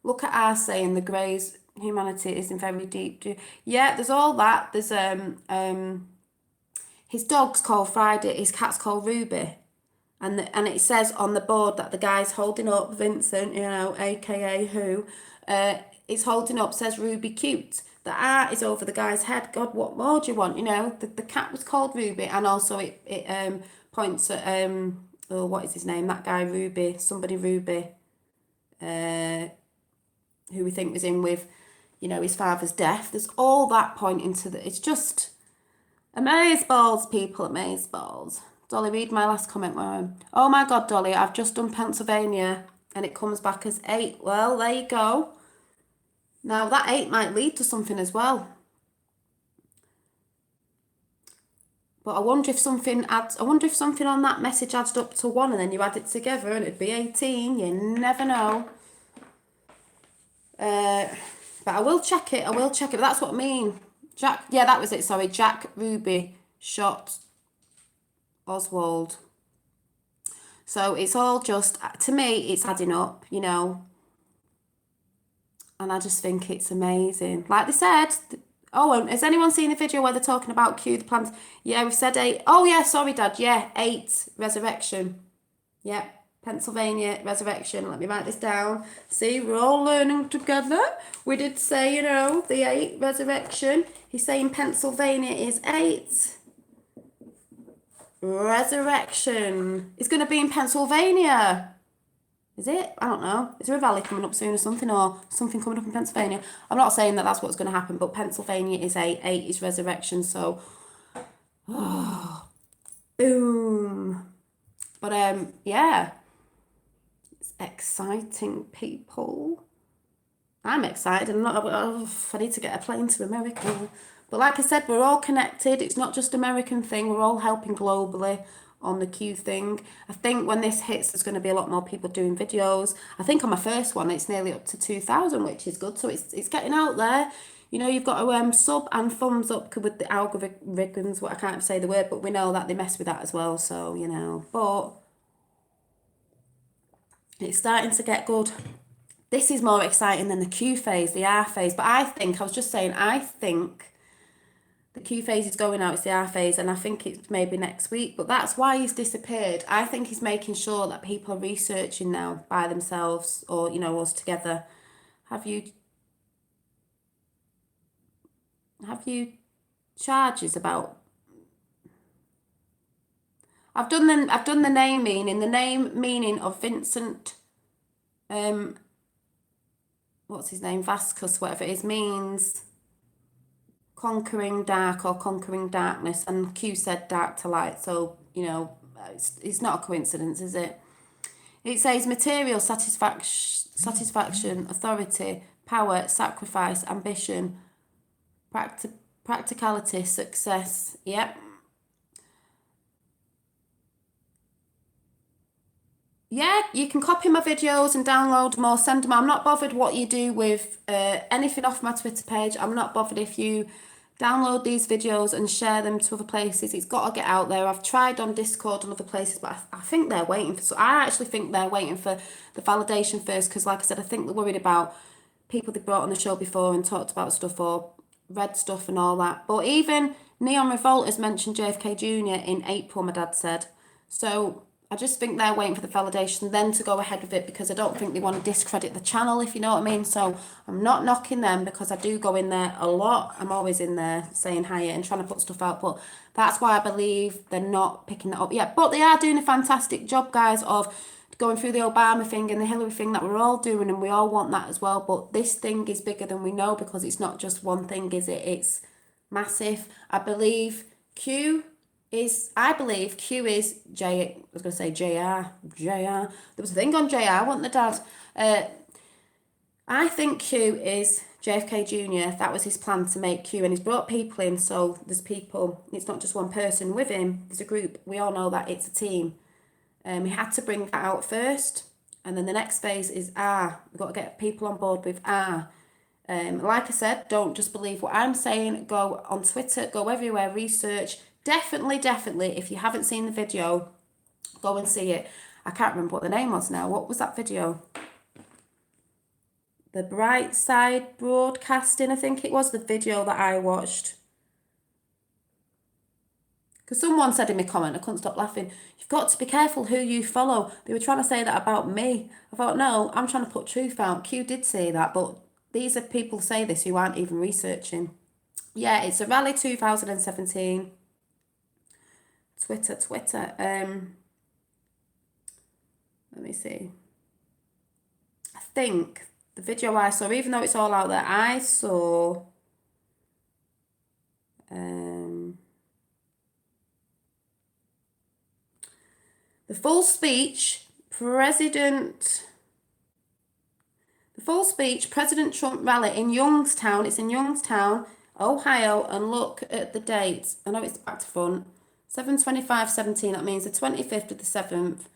Look at our saying the greys, humanity isn't very deep. Yeah, there's all that. There's his dog's called Friday, his cat's called Ruby. And it says on the board that the guy's holding up, Vincent, aka who, is holding up, says Ruby cute. The art is over the guy's head. God, what more do you want? The cat was called Ruby, and also it points at what is his name? That guy Ruby, somebody Ruby, who we think was in with, his father's death. There's all that pointing to it's just amazeballs, people, amazeballs. Dolly, read my last comment. Oh my God, Dolly, I've just done Pennsylvania, and it comes back as 8. Well, there you go. Now, that 8 might lead to something as well. But I wonder if something on that message adds up to 1 and then you add it together and it'd be 18. You never know. But I will check it. But that's what I mean. Jack, yeah, that was it, sorry. Jack Ruby shot Oswald. So it's all just, to me, it's adding up, you know. And I just think it's amazing. Like they said, oh, and has anyone seen the video where they're talking about Q, the plans? Yeah, we've said 8. Oh, yeah, sorry, Dad. Yeah, 8, resurrection. Yeah, Pennsylvania, resurrection. Let me write this down. See, we're all learning together. We did say, you know, the 8, resurrection. He's saying Pennsylvania is 8. Resurrection. It's going to be in Pennsylvania. Is it? I don't know. Is there a rally coming up soon or something coming up in Pennsylvania? I'm not saying that that's what's going to happen, but Pennsylvania is 8. 8 is resurrection, so... Oh, boom. But, yeah. It's exciting, people. I'm excited. I need to get a plane to America. But like I said, we're all connected. It's not just American thing. We're all helping globally on the Q thing. I think when this hits, there's going to be a lot more people doing videos. I think on my first one, it's nearly up to 2,000, which is good. So it's getting out there. You know, you've got to sub and thumbs up with the algorithms. What I can't say the word, but we know that they mess with that as well. So, you know, but it's starting to get good. This is more exciting than the Q phase, the R phase. But I think the Q phase is going out, it's the R phase, and I think it's maybe next week. But that's why he's disappeared. I think he's making sure that people are researching now by themselves or, you know, us together. Have you charges about... I've done the name meaning of Vincent, what's his name, Vasquez, whatever it is, means conquering dark or conquering darkness, and Q said dark to light, so, you know, it's not a coincidence, is it? It says material satisfaction, authority, power, sacrifice, ambition, practicality, success. Yep. Yeah, you can copy my videos and download them or send them. I'm not bothered what you do with anything off my Twitter page. I'm not bothered if you download these videos and share them to other places. It's got to get out there. I've tried on Discord and other places, but I think they're waiting for... So I actually think they're waiting for the validation first, because like I said, I think they're worried about people they brought on the show before and talked about stuff or read stuff and all that. But even Neon Revolt has mentioned JFK Jr. in April, my dad said. So I just think they're waiting for the validation then to go ahead with it, because I don't think they want to discredit the channel, if you know what I mean. So I'm not knocking them, because I do go in there a lot. I'm always in there saying hi and trying to put stuff out, but that's why I believe they're not picking that up yet. But they are doing a fantastic job, guys, of going through the Obama thing and the Hillary thing that we're all doing, and we all want that as well. But this thing is bigger than we know, because it's not just one thing, is it? It's massive. I believe Q is J. I was going to say JR. There was a thing on JR, wasn't the dad? I think Q is JFK Jr. That was his plan, to make Q, and he's brought people in. So there's people. It's not just one person with him. There's a group. We all know that it's a team. He had to bring that out first, and then the next phase is R. We've got to get people on board with R. Like I said, don't just believe what I'm saying. Go on Twitter, go everywhere, research. Definitely, if you haven't seen the video, go and see it. I can't remember what the name was now. What was that video? The Bright Side Broadcasting, I think it was, the video that I watched. Because someone said in my comment, I couldn't stop laughing, you've got to be careful who you follow. They were trying to say that about me. I thought, no, I'm trying to put truth out. Q did say that, but these are people say this who aren't even researching. Yeah, it's a rally 2017. Twitter. Let me see. I think the video I saw, even though it's all out there, I saw the full speech, President Trump rally in Youngstown. It's in Youngstown, Ohio, and look at the date. I know it's back to front. 7/25/17. That means the 25th of the 7th,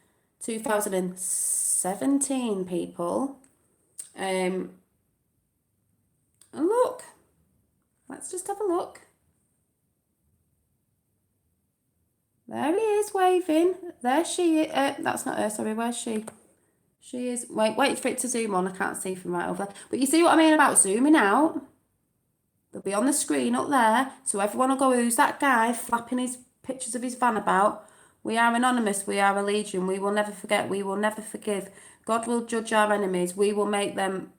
2017, people. And look, Let's just have a look. There he is waving. There she is. That's not her, sorry. Where's she? She is. Wait for it to zoom on. I can't see from right over there. But you see what I mean about zooming out? They'll be on the screen up there. So everyone will go, who's that guy flapping his pictures of his van about? We are anonymous. We are a legion. We will never forget. We will never forgive. God will judge our enemies. We will make them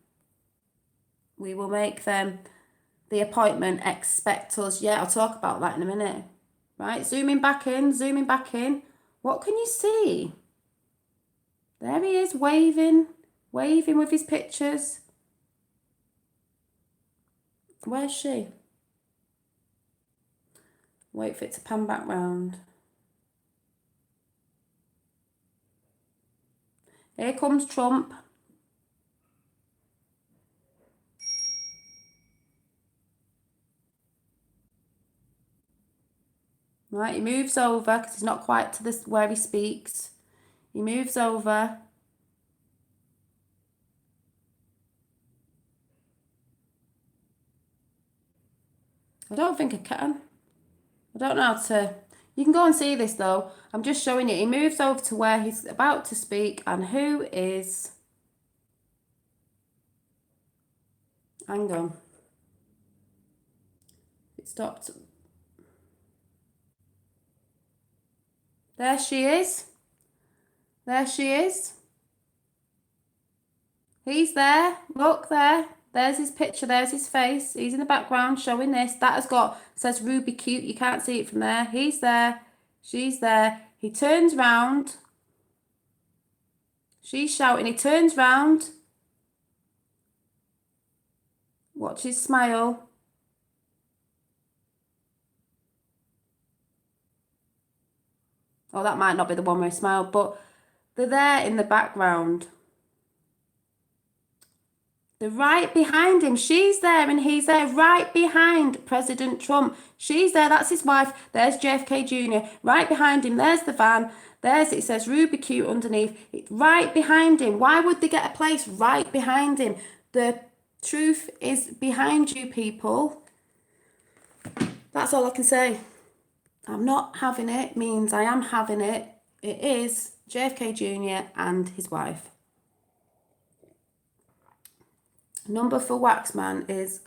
the appointment. Expect us. Yeah, I'll talk about that in a minute. Right, zooming back in, zooming back in. What can you see? There he is, waving with his pictures. Where's she? Wait for it to pan back round. Here comes Trump. Right, he moves over because he's not quite to this where he speaks. He moves over. I don't think I can. I don't know how to. You can go and see this though. I'm just showing you. He moves over to where he's about to speak, and who is. Hang on. It stopped. There she is. There she is. He's there. Look there. There's his picture. There's his face. He's in the background showing this. That has got, says Ruby Cute. You can't see it from there. He's there. She's there. He turns round. She's shouting. He turns round. Watch his smile. Oh, that might not be the one where he smiled, but they're there in the background. They're right behind him. She's there and he's there right behind President Trump. She's there. That's his wife. There's JFK Jr. Right behind him. There's the van. There's, it says Ruby Cute underneath. It's right behind him. Why would they get a place right behind him? The truth is behind you, people. That's all I can say. I'm not having it means I am having it. It is JFK Jr. and his wife. Number for Waxman is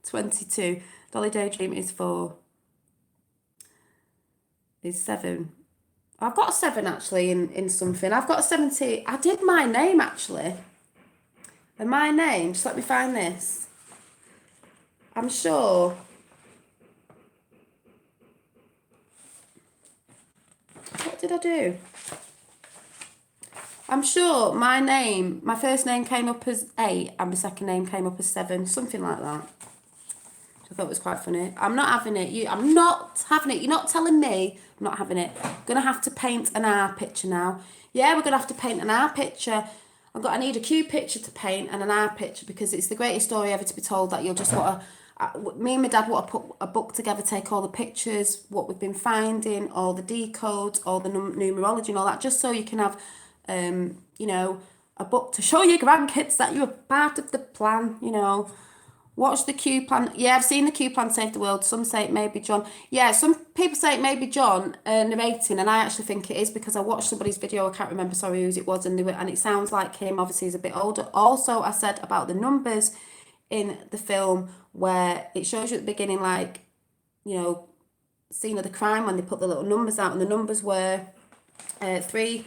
22. Dolly Daydream is 4. Is 7. I've got a 7 actually in something. I've got a 70. I did my name actually. And my name, just let me find this. I'm sure. What did I do? I'm sure my name, my first name came up as 8 and my second name came up as 7, something like that. I thought it was quite funny. I'm not having it. I'm not having it. You're not telling me I'm not having it. I'm going to have to paint an R picture now. Yeah, we're going to have to paint an R picture. I need a Q picture to paint and an R picture because it's the greatest story ever to be told that you'll just want to... me and my dad want to put a book together, take all the pictures, what we've been finding, all the decodes, all the numerology and all that, just so you can have... you know, a book to show your grandkids that you're part of the plan, you know. Watch the Q plan. Yeah, I've seen the Q plan save the world. Some say it may be John. Yeah, some people say it may be John narrating, and I actually think it is because I watched somebody's video. I can't remember, sorry, whose it was, and it sounds like him. Obviously, he's a bit older. Also, I said about the numbers in the film where it shows you at the beginning, like, you know, scene of the crime when they put the little numbers out, and the numbers were 3...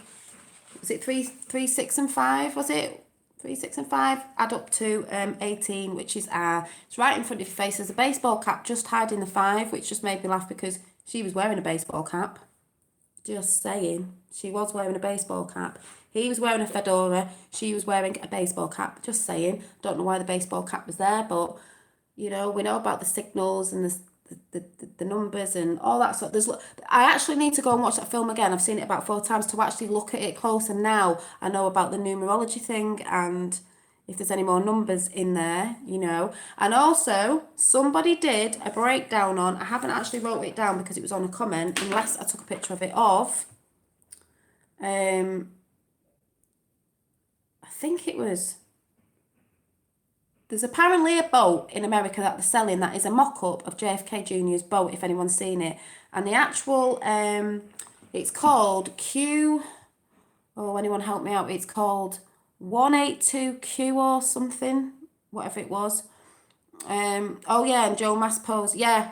Was it 3, 6, and 5? Was it 3, 6, and 5? Add up to 18, which is R. It's right in front of your face. There's a baseball cap just hiding the 5, which just made me laugh because she was wearing a baseball cap. Just saying, she was wearing a baseball cap. He was wearing a fedora. She was wearing a baseball cap. Just saying. Don't know why the baseball cap was there, but you know, we know about the signals and the numbers and all that sort. I actually need to go and watch that film again. I've seen it about 4 times to actually look at it closer. Now I know about the numerology thing and if there's any more numbers in there, you know. And also somebody did a breakdown on, I haven't actually wrote it down because it was on a comment unless I took a picture of it, of I think it was There's apparently a boat in America that they're selling that is a mock-up of JFK Jr.'s boat, if anyone's seen it. And the actual, it's called Q, oh, anyone help me out, it's called 182Q or something, whatever it was. Oh yeah, and Joe Maspose, yeah,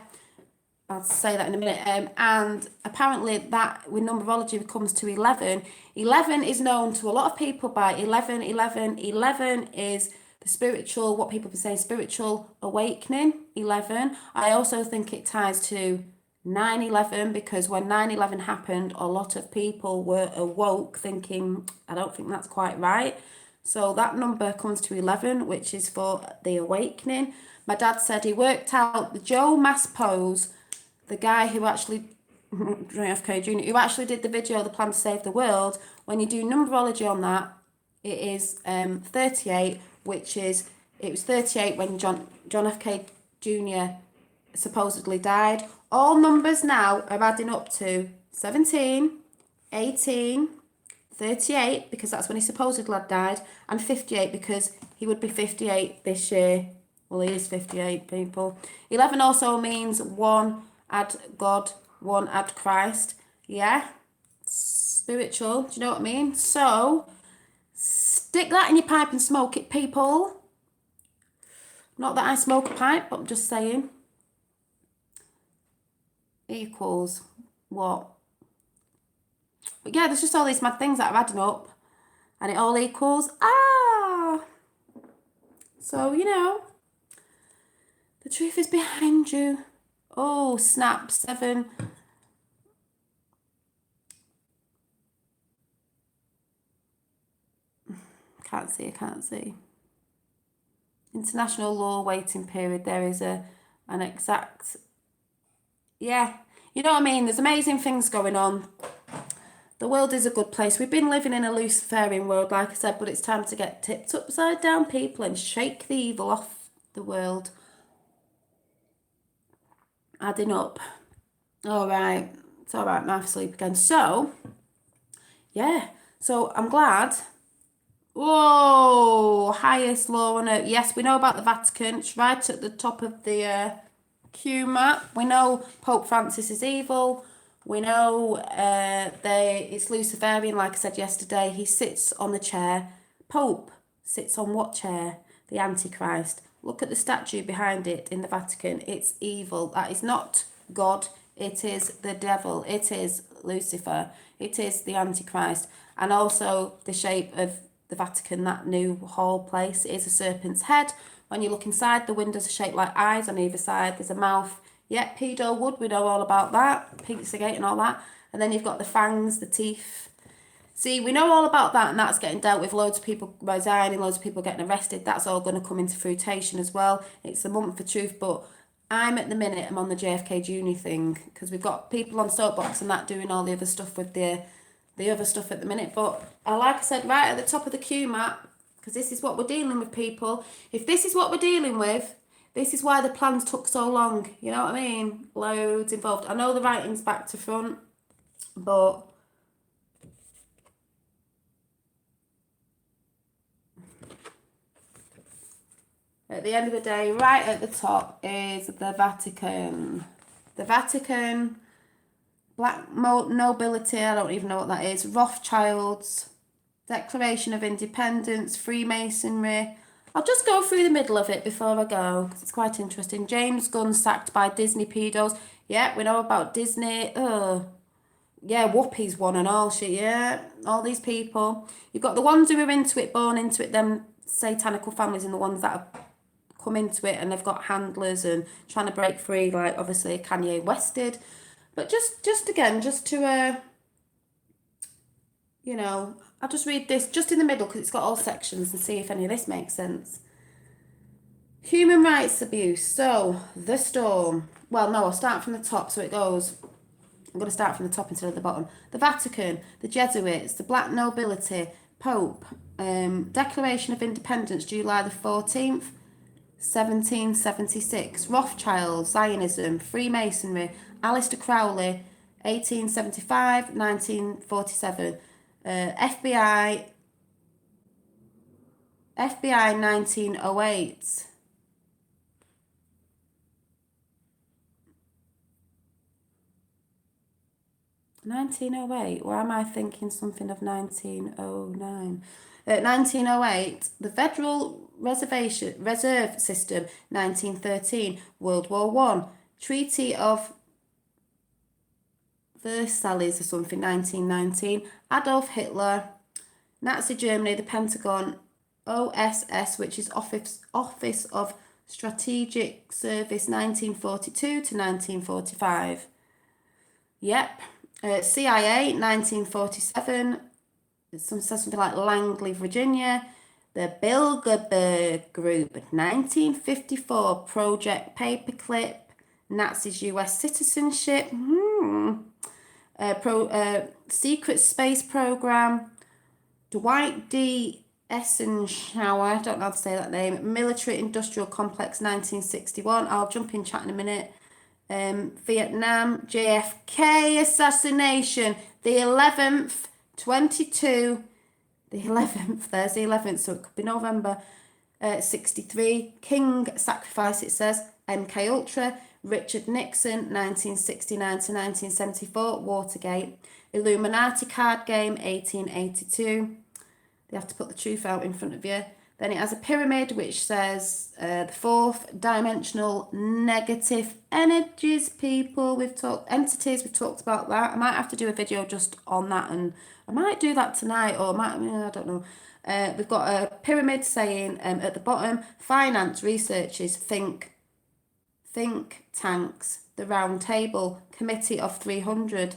I'll say that in a minute. And apparently that with numerology comes to 11. 11 is known to a lot of people by 11, 11. 11 is the spiritual, what people say, spiritual awakening, 11. I also think it ties to 9/11 because when 9/11 happened, a lot of people were awoke thinking, I don't think that's quite right. So that number comes to 11, which is for the awakening. My dad said he worked out the Joe Maspose, the guy who actually, JFK Jr., who actually did the video, The Plan to Save the World, when you do numerology on that, it is 38, which is, it was 38 when John F. K. Jr. supposedly died. All numbers now are adding up to 17, 18, 38, because that's when he supposedly had died, and 58, because he would be 58 this year. Well, he is 58, people. 11 also means one add God, one add Christ. Yeah? Spiritual, do you know what I mean? So, stick that in your pipe and smoke it, people. Not that I smoke a pipe, but I'm just saying. Equals what? But yeah, there's just all these mad things that are adding up. And it all equals, So, you know, the truth is behind you. Oh, snap, 7. Can't see. International law waiting period. There is an exact, yeah. You know what I mean? There's amazing things going on. The world is a good place. We've been living in a Luciferian world, like I said, but it's time to get tipped upside down, people, and shake the evil off the world. Adding up. All right. It's all right, I'm half asleep again. So, yeah. So, I'm glad. Whoa, highest law on earth. Yes, we know about the Vatican. It's right at the top of the Q map. We know Pope Francis is evil. We know it's Luciferian, like I said yesterday. He sits on the chair. Pope sits on what chair? The Antichrist. Look at the statue behind it in the Vatican. It's evil. That is not God. It is the devil. It is Lucifer. It is the Antichrist. And also the shape of the Vatican, that new hall place, is a serpent's head. When you look inside, the windows are shaped like eyes on either side. There's a mouth. Yeah, pedo wood, we know all about that. Pizzagate and all that. And then you've got the fangs, the teeth. See, we know all about that, and that's getting dealt with. Loads of people resigning, loads of people getting arrested. That's all going to come into fruition as well. It's a month for truth, but I'm at the minute, I'm on the JFK Jr. thing, because we've got people on Soapbox and that doing all the other stuff with the other stuff at the minute. But like I said, right at the top of the Q map, because this is what we're dealing with, people. If this is what we're dealing with, this is why the plans took so long. You know what I mean? Loads involved. I know the writing's back to front, but at the end of the day, right at the top is the Vatican. The Vatican, black nobility, I don't even know what that is, Rothschilds, Declaration of Independence, Freemasonry. I'll just go through the middle of it before I go, because it's quite interesting. James Gunn sacked by Disney pedos. Yeah, we know about Disney. Yeah, Whoopi's one and all shit, yeah. All these people. You've got the ones who are into it, born into it, them satanical families, and the ones that have come into it and they've got handlers and trying to break free, like obviously Kanye West did. But just again, just to, you know, I'll just read this just in the middle because it's got all sections and see if any of this makes sense. Human rights abuse. So, the storm. Well, no, I'll start from the top. So it goes, I'm going to start from the top instead of the bottom. The Vatican, the Jesuits, the black nobility, Pope, Declaration of Independence, July the 14th, 1776, Rothschild, Zionism, Freemasonry, Aleister Crowley, 1875, 1947, FBI 1908. 1908, or am I thinking something of 1909? 1908, the Federal Reserve System, 1913, World War One, Treaty of Versailles or something, 1919, Adolf Hitler, Nazi Germany, the Pentagon, OSS, which is Office of Strategic Service, 1942 to 1945. Yep. CIA, 1947. It says something like Langley, Virginia. The Bilderberg Group, 1954. Project Paperclip. Nazis' US citizenship. Secret Space Program. Dwight D. Eisenhower, I don't know how to say that name. Military Industrial Complex, 1961. I'll jump in chat in a minute. Vietnam, JFK assassination, the 11th, 22, the 11th, there's the 11th, so it could be November, 63, King sacrifice, it says, MK Ultra, Richard Nixon, 1969 to 1974, Watergate, Illuminati card game, 1882, they have to put the truth out in front of you. Then it has a pyramid which says the fourth dimensional negative energies, entities, we've talked about that. I might have to do a video just on that, and I might do that tonight, or I don't know. We've got a pyramid saying at the bottom, finance researchers, think tanks, the round table, committee of 300,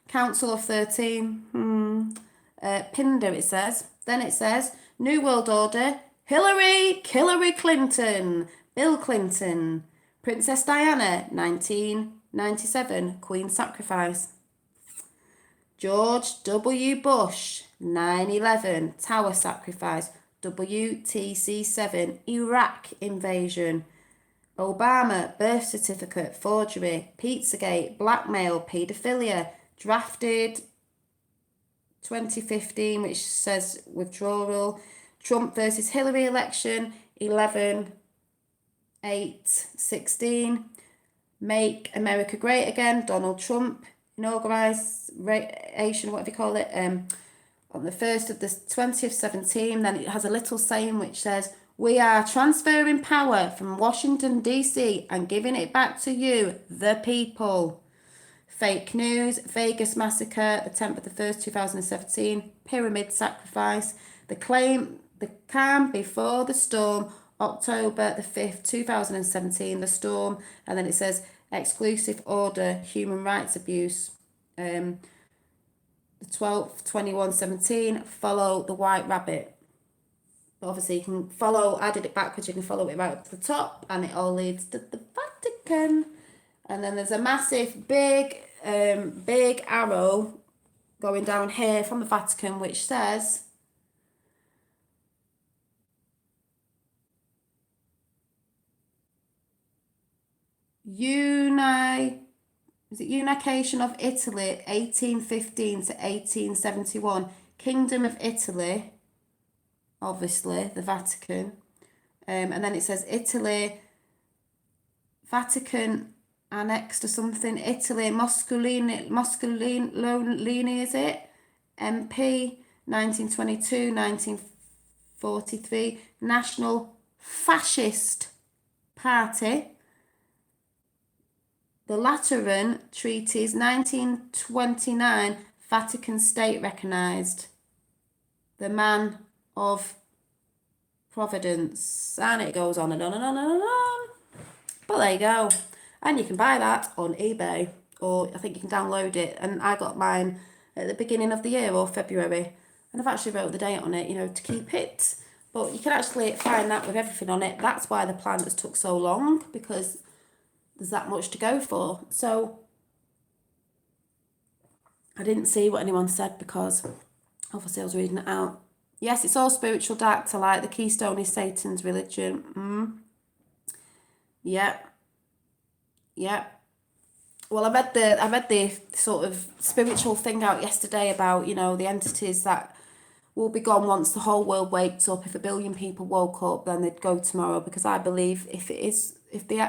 council of 13, Pinder it says. Then it says, New World Order, Hillary Clinton, Bill Clinton, Princess Diana, 1997, Queen sacrifice. George W. Bush, 9/11, Tower sacrifice. WTC7, Iraq invasion. Obama, birth certificate, forgery. Pizzagate, blackmail, paedophilia. Drafted 2015, which says withdrawal. Trump versus Hillary election, 11/8/16. Make America Great Again, Donald Trump, inauguration, whatever you call it, on the 1st of the 20th, 17. Then it has a little saying which says, we are transferring power from Washington, D.C. and giving it back to you, the people. Fake news, Vegas massacre, the 10th of the 1st, 2017, pyramid sacrifice, the calm before the storm, October the 5th, 2017, the storm, and then it says exclusive order, human rights abuse, the 12th, 21/17, follow the white rabbit. But obviously you can follow, I did it backwards, you can follow it right up to the top, and it all leads to the Vatican. And then there's a massive big arrow going down here from the Vatican, which says Unification of Italy, 1815 to 1871. Kingdom of Italy, obviously the Vatican, and then it says Italy, Vatican annexed or something, Italy, Mussolini, is it? MP, 1922, 1943, National Fascist Party, the Lateran Treaties, 1929, Vatican State recognised, the Man of Providence, and it goes on and on and on and on. But there you go. And you can buy that on eBay, or I think you can download it. And I got mine at the beginning of the year, or February. And I've actually wrote the date on it, to keep it. But you can actually find that with everything on it. That's why the plan has took so long, because there's that much to go for. So I didn't see what anyone said, because obviously I was reading it out. Yes, it's all spiritual dark to light. The keystone is Satan's religion. Yep. Well, I read the sort of spiritual thing out yesterday about, the entities that will be gone once the whole world wakes up. If 1 billion people woke up, then they'd go tomorrow, because I believe if they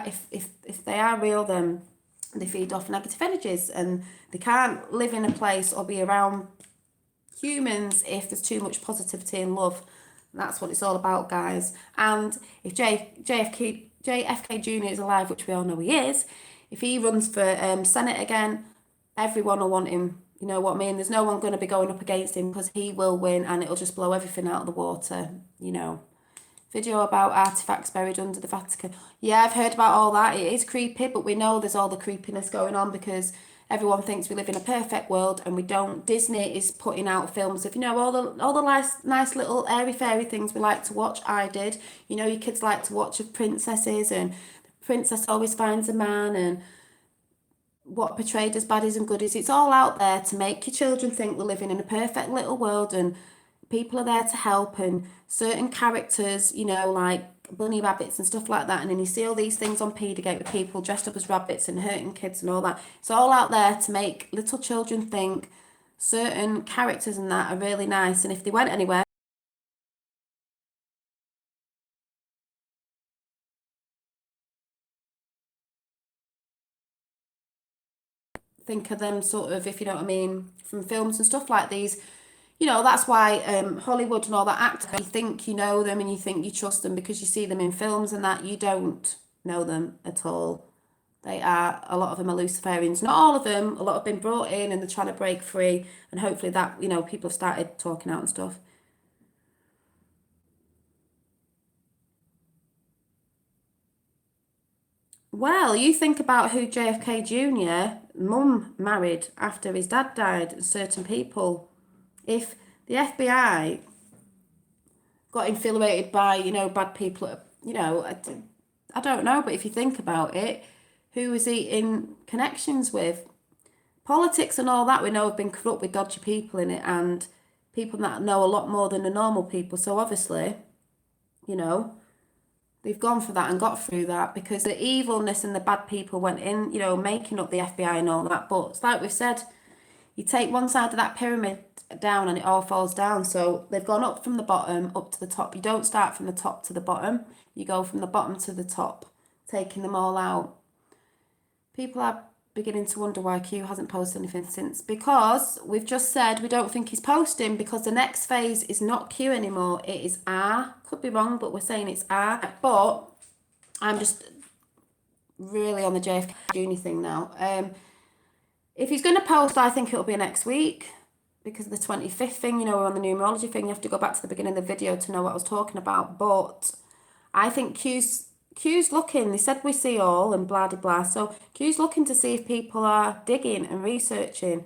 are real, then they feed off negative energies, and they can't live in a place or be around humans if there's too much positivity and love. And that's what it's all about, guys. And if JFK Jr. is alive, which we all know he is, if he runs for Senate again, everyone will want him. You know what I mean? There's no one going to be going up against him because he will win, and it'll just blow everything out of the water, you know. Video about artifacts buried under the Vatican. Yeah, I've heard about all that. It is creepy, but we know there's all the creepiness going on because everyone thinks we live in a perfect world and we don't. Disney is putting out films of, you know, all the nice little airy fairy things we like to watch. I did. You know, your kids like to watch of princesses, and the princess always finds a man, and what portrayed as baddies and goodies. It's all out there to make your children think we're living in a perfect little world and people are there to help, and certain characters, you know, like bunny rabbits and stuff like that. And then you see all these things on Pedogate with people dressed up as rabbits and hurting kids and all that. It's all out there to make little children think certain characters and that are really nice. And if they went anywhere, think of them sort of, if you know what I mean, from films and stuff like these. You know, that's why Hollywood and all that actors, you think you know them and you think you trust them because you see them in films and that. You don't know them at all. They are, a lot of them are Luciferians. Not all of them. A lot have been brought in and they're trying to break free. And hopefully that, you know, people have started talking out and stuff. Well, you think about who JFK Jr. mum married after his dad died, certain people. If the FBI got infiltrated by, you know, bad people, you know, I don't know, but if you think about it, who was he in connections with? Politics and all that we know have been corrupt with dodgy people in it, and people that know a lot more than the normal people. So obviously, you know, they've gone for that and got through that because the evilness and the bad people went in, you know, making up the FBI and all that. But it's like we've said, you take one side of that pyramid down and it all falls down. So they've gone up from the bottom up to the top. You don't start from the top to the bottom. You go from the bottom to the top, taking them all out. People are beginning to wonder why Q hasn't posted anything since, because we've just said we don't think he's posting because the next phase is not Q anymore. It is R. Could be wrong, but we're saying it's R. But I'm just really on the JFK Jr. thing now. If he's going to post, I think it'll be next week because of the 25th thing. You know, we're on the numerology thing. You have to go back to the beginning of the video to know what I was talking about. But I think Q's looking. They said we see all and blah, blah, blah. So Q's looking to see if people are digging and researching.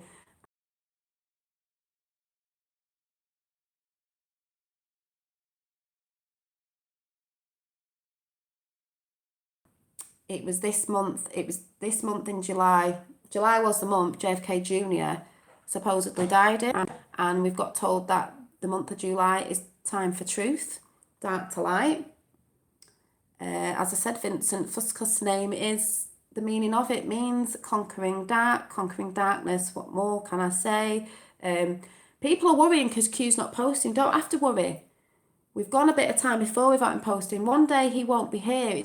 It was this month. It was this month in July. July was the month JFK Jr. supposedly died in. And we've got told that the month of July is time for truth, dark to light. As I said, Vincent Fusco's name is, the meaning of it means conquering dark, conquering darkness. What more can I say? People are worrying because Q's not posting. Don't have to worry. We've gone a bit of time before without him posting. One day he won't be here.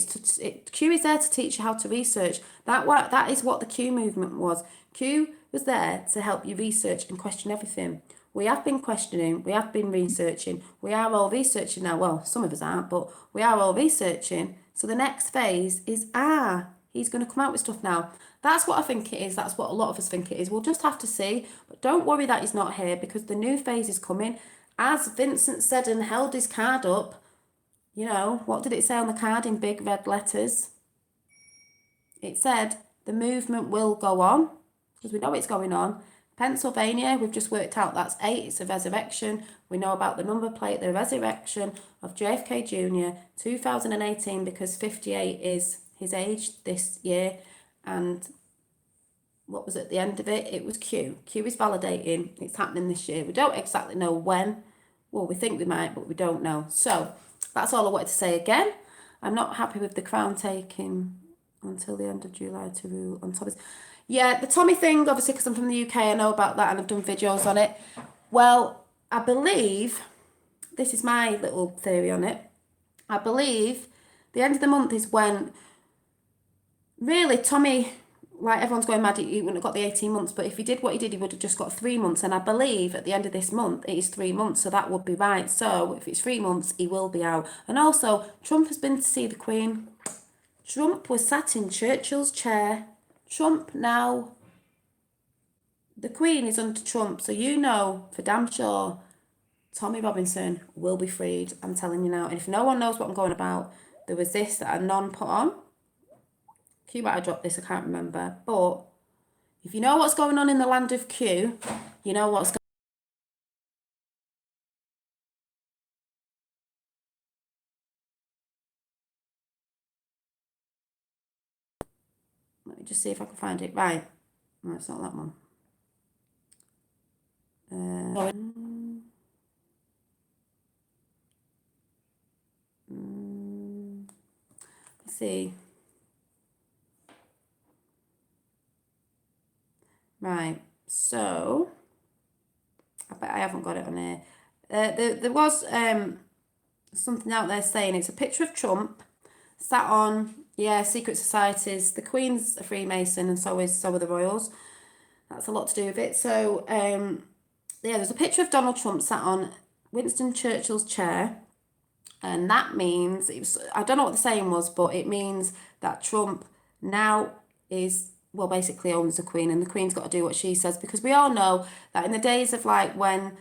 Q is there to teach you how to research. That is what the Q movement was. Q was there to help you research and question everything. We have been questioning, we have been researching. We are all researching now. Well, some of us aren't, but we are all researching. So the next phase is he's going to come out with stuff now. That's what I think it is. That's what a lot of us think it is. We'll just have to see. But don't worry that he's not here because the new phase is coming. As Vincent said and held his card up, you know, what did it say on the card in big red letters? It said, the movement will go on, because we know it's going on. Pennsylvania, we've just worked out that's 8, it's a resurrection. We know about the number plate, the resurrection of JFK Jr. 2018, because 58 is his age this year. And what was at the end of it? It was Q. Q is validating. It's happening this year. We don't exactly know when. Well, we think we might, but we don't know. So that's all I wanted to say again. I'm not happy with the crown taking until the end of July to rule on Tommy's. Yeah, the Tommy thing, obviously, because I'm from the UK, I know about that and I've done videos on it. Well, I believe, this is my little theory on it, I believe the end of the month is when, really, Tommy like everyone's going mad, he wouldn't have got the 18 months, but if he did what he did, he would have just got 3 months. And I believe at the end of this month, it is 3 months, so that would be right. So if it's 3 months, he will be out. And also, Trump has been to see the Queen. Trump was sat in Churchill's chair. Trump now, the Queen is under Trump, so you know for damn sure Tommy Robinson will be freed. I'm telling you now. And if no one knows what I'm going about, there was this that a non put on. Q might have dropped this, I can't remember. But if you know what's going on in the land of Q, you know what's going on. Let me just see if I can find it. Right. No, it's not that one. Let's see. Right. So, I bet I haven't got it on here. There was something out there saying it's a picture of Trump sat on, yeah, secret societies. The Queen's a Freemason, and so are the royals. That's a lot to do with it. So, yeah, there's a picture of Donald Trump sat on Winston Churchill's chair, and that means I don't know what the saying was, but it means that Trump now is, well, basically owns the Queen, and the Queen's got to do what she says, because we all know that in the days of like when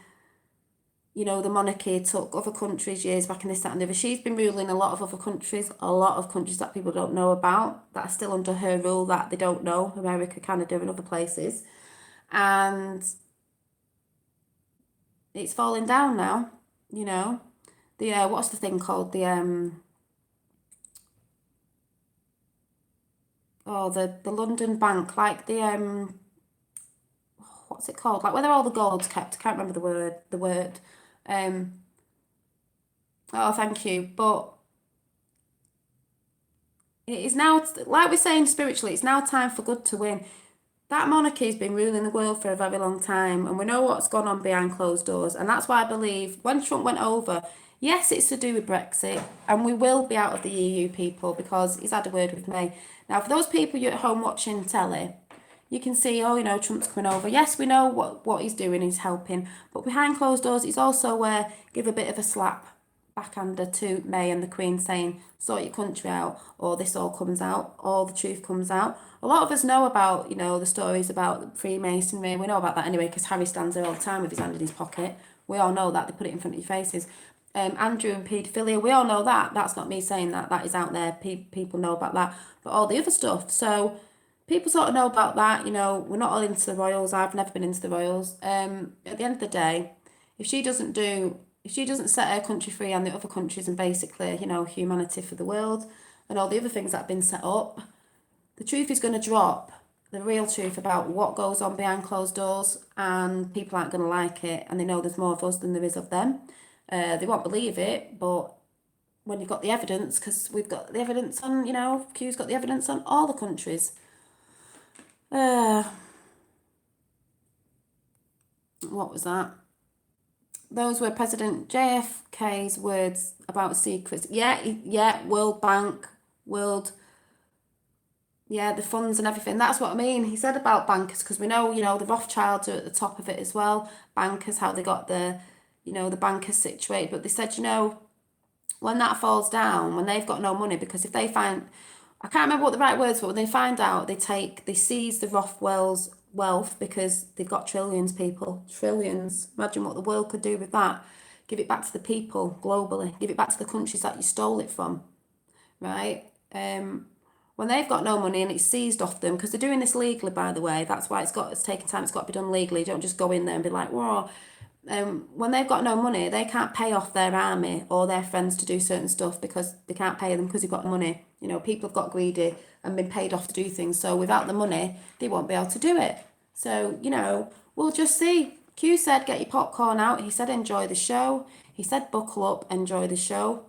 the monarchy took other countries years back in this, that, and the other. She's been ruling a lot of other countries, a lot of countries that people don't know about, that are still under her rule that they don't know, America, Canada, and other places. And it's falling down now, you know. The, what's the thing called? The London Bank, like what's it called? Like where all the gold's kept. I can't remember the word. Um, oh, thank you. But it is now, like we're saying spiritually, it's now time for good to win. That monarchy has been ruling the world for a very long time, and we know what's gone on behind closed doors. And that's why I believe when Trump went over, yes, it's to do with Brexit, and we will be out of the EU, people, because he's had a word with me. Now, for those people you at home watching telly, you can see, oh, Trump's coming over. Yes, we know what he's doing, he's helping, but behind closed doors, he's also give a bit of a slap backhander to May and the Queen, saying, sort your country out, or this all comes out, all the truth comes out. A lot of us know about, the stories about Freemasonry. We know about that anyway, because Harry stands there all the time with his hand in his pocket. We all know that. They put it in front of your faces. Andrew and paedophilia, we all know that. That's not me saying that. That is out there. People know about that. But all the other stuff. So people sort of know about that. We're not all into the royals. I've never been into the royals. At the end of the day, if she doesn't set her country free and the other countries, and basically, humanity for the world and all the other things that have been set up, the truth is going to drop, the real truth about what goes on behind closed doors, and people aren't going to like it, and they know there's more of us than there is of them. They won't believe it, but when you've got the evidence, because we've got the evidence on, Q's got the evidence on all the countries. What was that? Those were President JFK's words about secrets. Yeah, World Bank, the funds and everything. That's what I mean. He said about bankers, because we know, the Rothschilds are at the top of it as well. Bankers, how they got the bankers situated. But they said, when that falls down, when they've got no money, because if they find, I can't remember what the right words were, when they find out, they seize the Rothwell's wealth, because they've got trillions, people. Trillions. Imagine what the world could do with that. Give it back to the people globally. Give it back to the countries that you stole it from, right? When they've got no money and it's seized off them, because they're doing this legally, by the way. That's why it's taking time. It's got to be done legally. You don't just go in there and be like, whoa. When they've got no money, they can't pay off their army or their friends to do certain stuff, because they can't pay them because they've got money. People have got greedy and been paid off to do things. So without the money, they won't be able to do it. So, we'll just see. Q said, get your popcorn out. He said, enjoy the show. He said, buckle up, enjoy the show.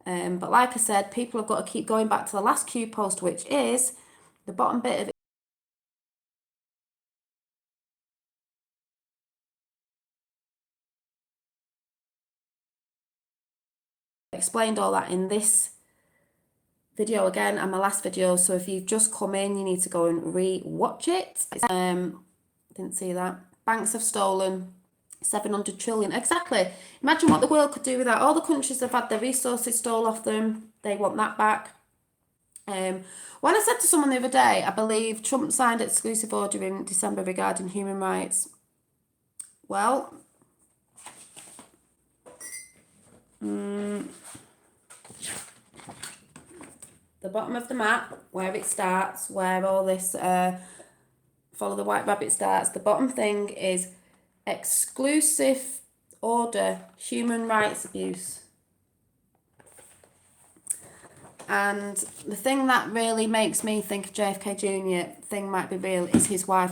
But like I said, people have got to keep going back to the last Q post, which is the bottom bit of it. Explained all that in this video again and my last video. So if you've just come in, you need to go and re-watch it. Didn't see that. Banks have stolen 700 trillion. Exactly. Imagine what the world could do with that. All the countries have had their resources stolen off them. They want that back. When I said to someone the other day, I believe Trump signed exclusive order in December regarding human rights. Well, the bottom of the map, where it starts, where all this follow the white rabbit starts, the bottom thing is exclusive order, human rights abuse. And the thing that really makes me think JFK Jr. thing might be real is his wife.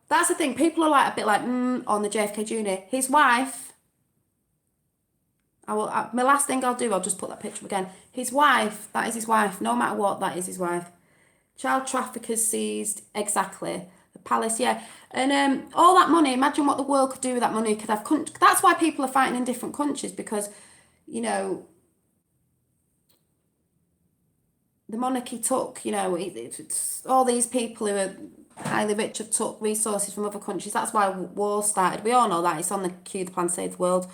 That's the thing. People are like a bit like on the JFK Jr. His wife. My last thing I'll do, I'll just put that picture again. His wife. That is his wife. No matter what, that is his wife. Child traffickers seized. Exactly. The palace. Yeah. And all that money. Imagine what the world could do with that money. Could have. That's why people are fighting in different countries, because, you know, the monarchy took, you know, it's all these people who are highly rich have took resources from other countries. That's why war started. We all know that. It's on the Q, the Plan Save the World.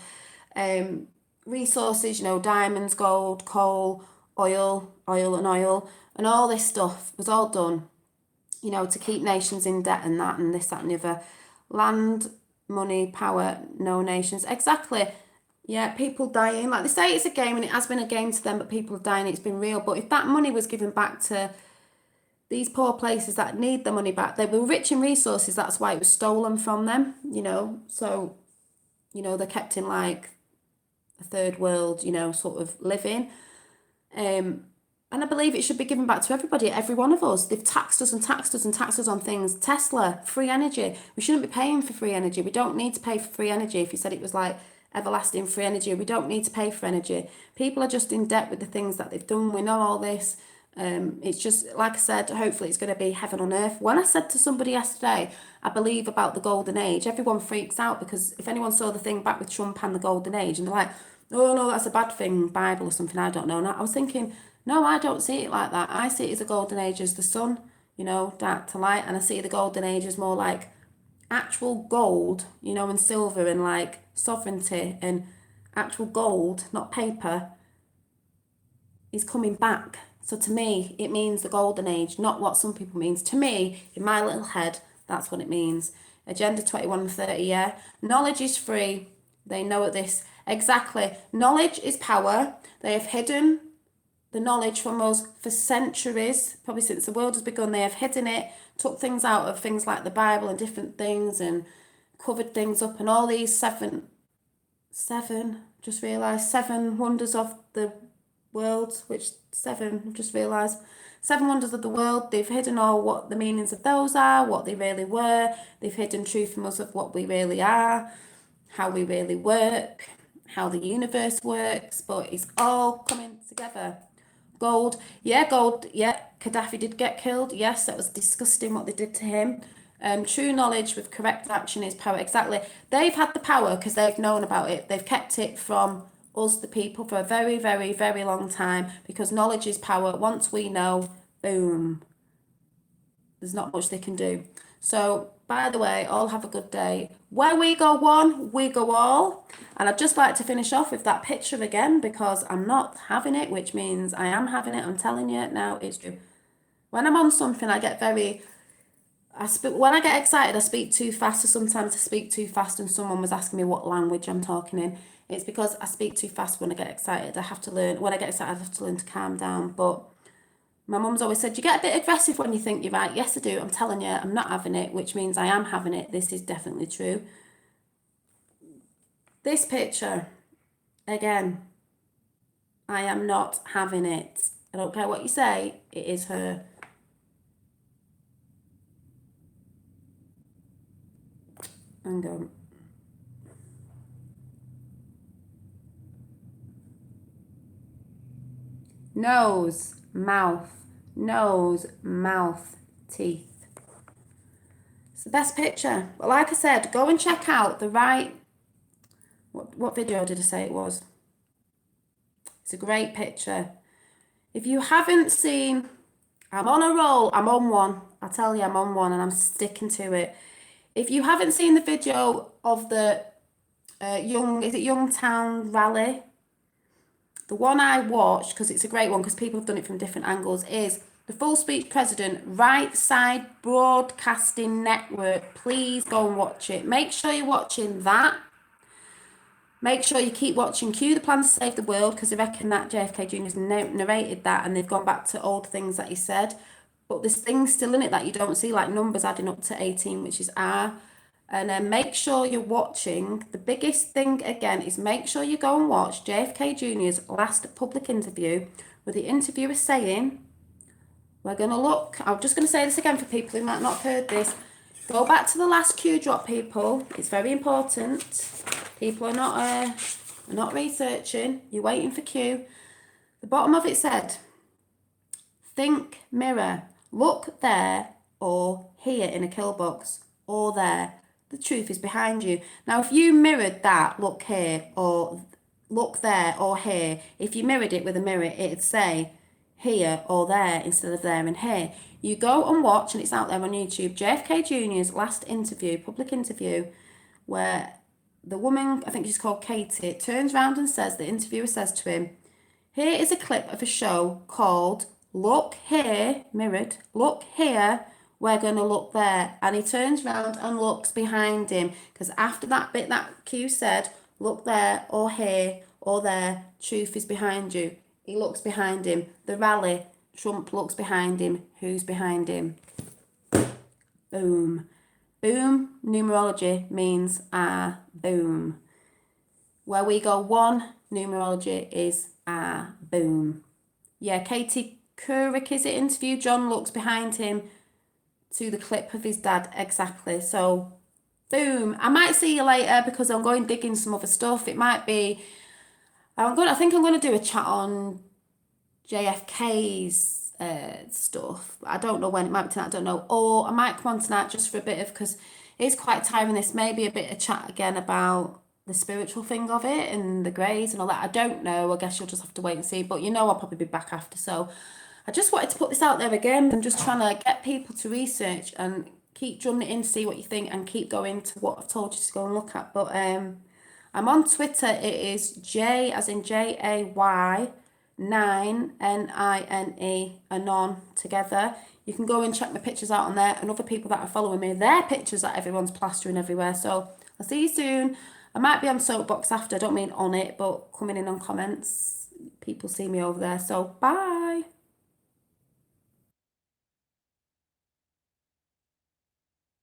Resources, you know, diamonds, gold, coal, oil, and all this stuff was all done, you know, to keep nations in debt and that and this, that and the other. Land, money, power, no nations. Exactly. Yeah, people dying. Like they say it's a game, and it has been a game to them, but people are dying. It's been real. But if that money was given back to these poor places that need the money back, they were rich in resources. That's why it was stolen from them, you know. So, you know, they're kept in like a third world, you know, sort of living. And I believe it should be given back to everybody, every one of us. They've taxed us and taxed us and taxed us on things. Tesla, free energy. We shouldn't be paying for free energy. We don't need to pay for free energy. If you said it was like everlasting free energy, we don't need to pay for energy. People are just in debt with the things that they've done. We know all this. It's just, like I said, hopefully it's going to be heaven on earth. When I said to somebody yesterday, I believe about the golden age, everyone freaks out, because if anyone saw the thing back with Trump and the golden age, and they're like, oh no, that's a bad thing, Bible or something, I don't know. And I was thinking, no, I don't see it like that. I see it as a golden age as the sun, you know, dark to light. And I see the golden age as more like actual gold, you know, and silver, and like sovereignty and actual gold, not paper, is coming back. So to me, it means the golden age, not what some people means. To me, in my little head, that's what it means. Agenda 2130, yeah. Knowledge is free. They know this. Exactly. Knowledge is power. They have hidden the knowledge from us for centuries, probably since the world has begun. They have hidden it, took things out of things like the Bible and different things, and covered things up. And all these just realised, 7 wonders of the world, which 7, just realised, 7 wonders of the world. They've hidden all what the meanings of those are, what they really were. They've hidden truth from us of what we really are, how we really work, how the universe works, but it's all coming together. Gold, yeah, Gaddafi did get killed. Yes, that was disgusting what they did to him. True knowledge with correct action is power. Exactly. They've had the power because they've known about it. They've kept it from us, the people, for a very, very, very long time, because knowledge is power. Once we know, boom, there's not much they can do. So, by the way, all have a good day. Where we go one, we go all. And I'd just like to finish off with that picture again, because I'm not having it, which means I am having it. I'm telling you now, it's true. When I'm on something, I get very... when I get excited, I speak too fast. So sometimes I speak too fast, and someone was asking me what language I'm talking in. It's because I speak too fast when I get excited. I have to learn... When I get excited, I have to learn to calm down. But... my mum's always said, you get a bit aggressive when you think you're right. Yes, I do. I'm telling you, I'm not having it, which means I am having it. This is definitely true. This picture, again, I am not having it. I don't care what you say, it is her. Hang on. Nose, mouth, teeth. It's the best picture. But like I said, go and check out the right... What video did I say it was? It's a great picture. If you haven't seen, I'm on a roll, I'm on one. I tell you, I'm on one and I'm sticking to it. If you haven't seen the video of the Youngtown rally, the one I watched, because it's a great one, because people have done it from different angles, is the Full Speech President, Right Side Broadcasting Network. Please go and watch it. Make sure you're watching that. Make sure you keep watching Q, the Plan to Save the World, because I reckon that JFK Jr.'s narrated that and they've gone back to old things that he said. But there's things still in it that you don't see, like numbers adding up to 18, which is R. And then make sure you're watching. The biggest thing, again, is make sure you go and watch JFK Jr.'s last public interview, where the interviewer saying, we're going to look, I'm just going to say this again for people who might not have heard this. Go back to the last Q drop, people. It's very important. People are not researching. You're waiting for Q. The bottom of it said, think mirror. Look there or here in a kill box. Or there. The truth is behind you. Now, if you mirrored that, look here, or look there, or here, if you mirrored it with a mirror, it'd say here or there instead of there and here. You go and watch, and it's out there on YouTube, JFK Jr.'s last interview, public interview, where the woman, I think she's called Katie, turns around and says, the interviewer says to him, here is a clip of a show called Look Here, mirrored, look here, we're going to look there. And he turns around and looks behind him, because after that bit that Q said, look there or here or there, truth is behind you. He looks behind him. The rally, Trump looks behind him. Who's behind him? Boom. Boom, numerology means boom. Where we go one, numerology is boom. Yeah, Katie Couric is it interview. John looks behind him to the clip of his dad, exactly. So, boom. I might see you later because I'm going digging some other stuff. It might be, I think I'm going to do a chat on JFK's stuff. I don't know when, it might be tonight, I don't know. Or I might come on tonight just for a bit of, because it's quite tiring this, maybe a bit of chat again about the spiritual thing of it and the greys and all that. I don't know. I guess you'll just have to wait and see. But you know I'll probably be back after. So I just wanted to put this out there again. I'm just trying to get people to research and keep drumming it in, see what you think, and keep going to what I've told you to go and look at. But I'm on Twitter. It is J as in JAY 9 NINE Anon together. You can go and check my pictures out on there, and other people that are following me, their pictures that everyone's plastering everywhere. So I'll see you soon. I might be on Soapbox after. I don't mean on it, but coming in on comments. People see me over there. So bye.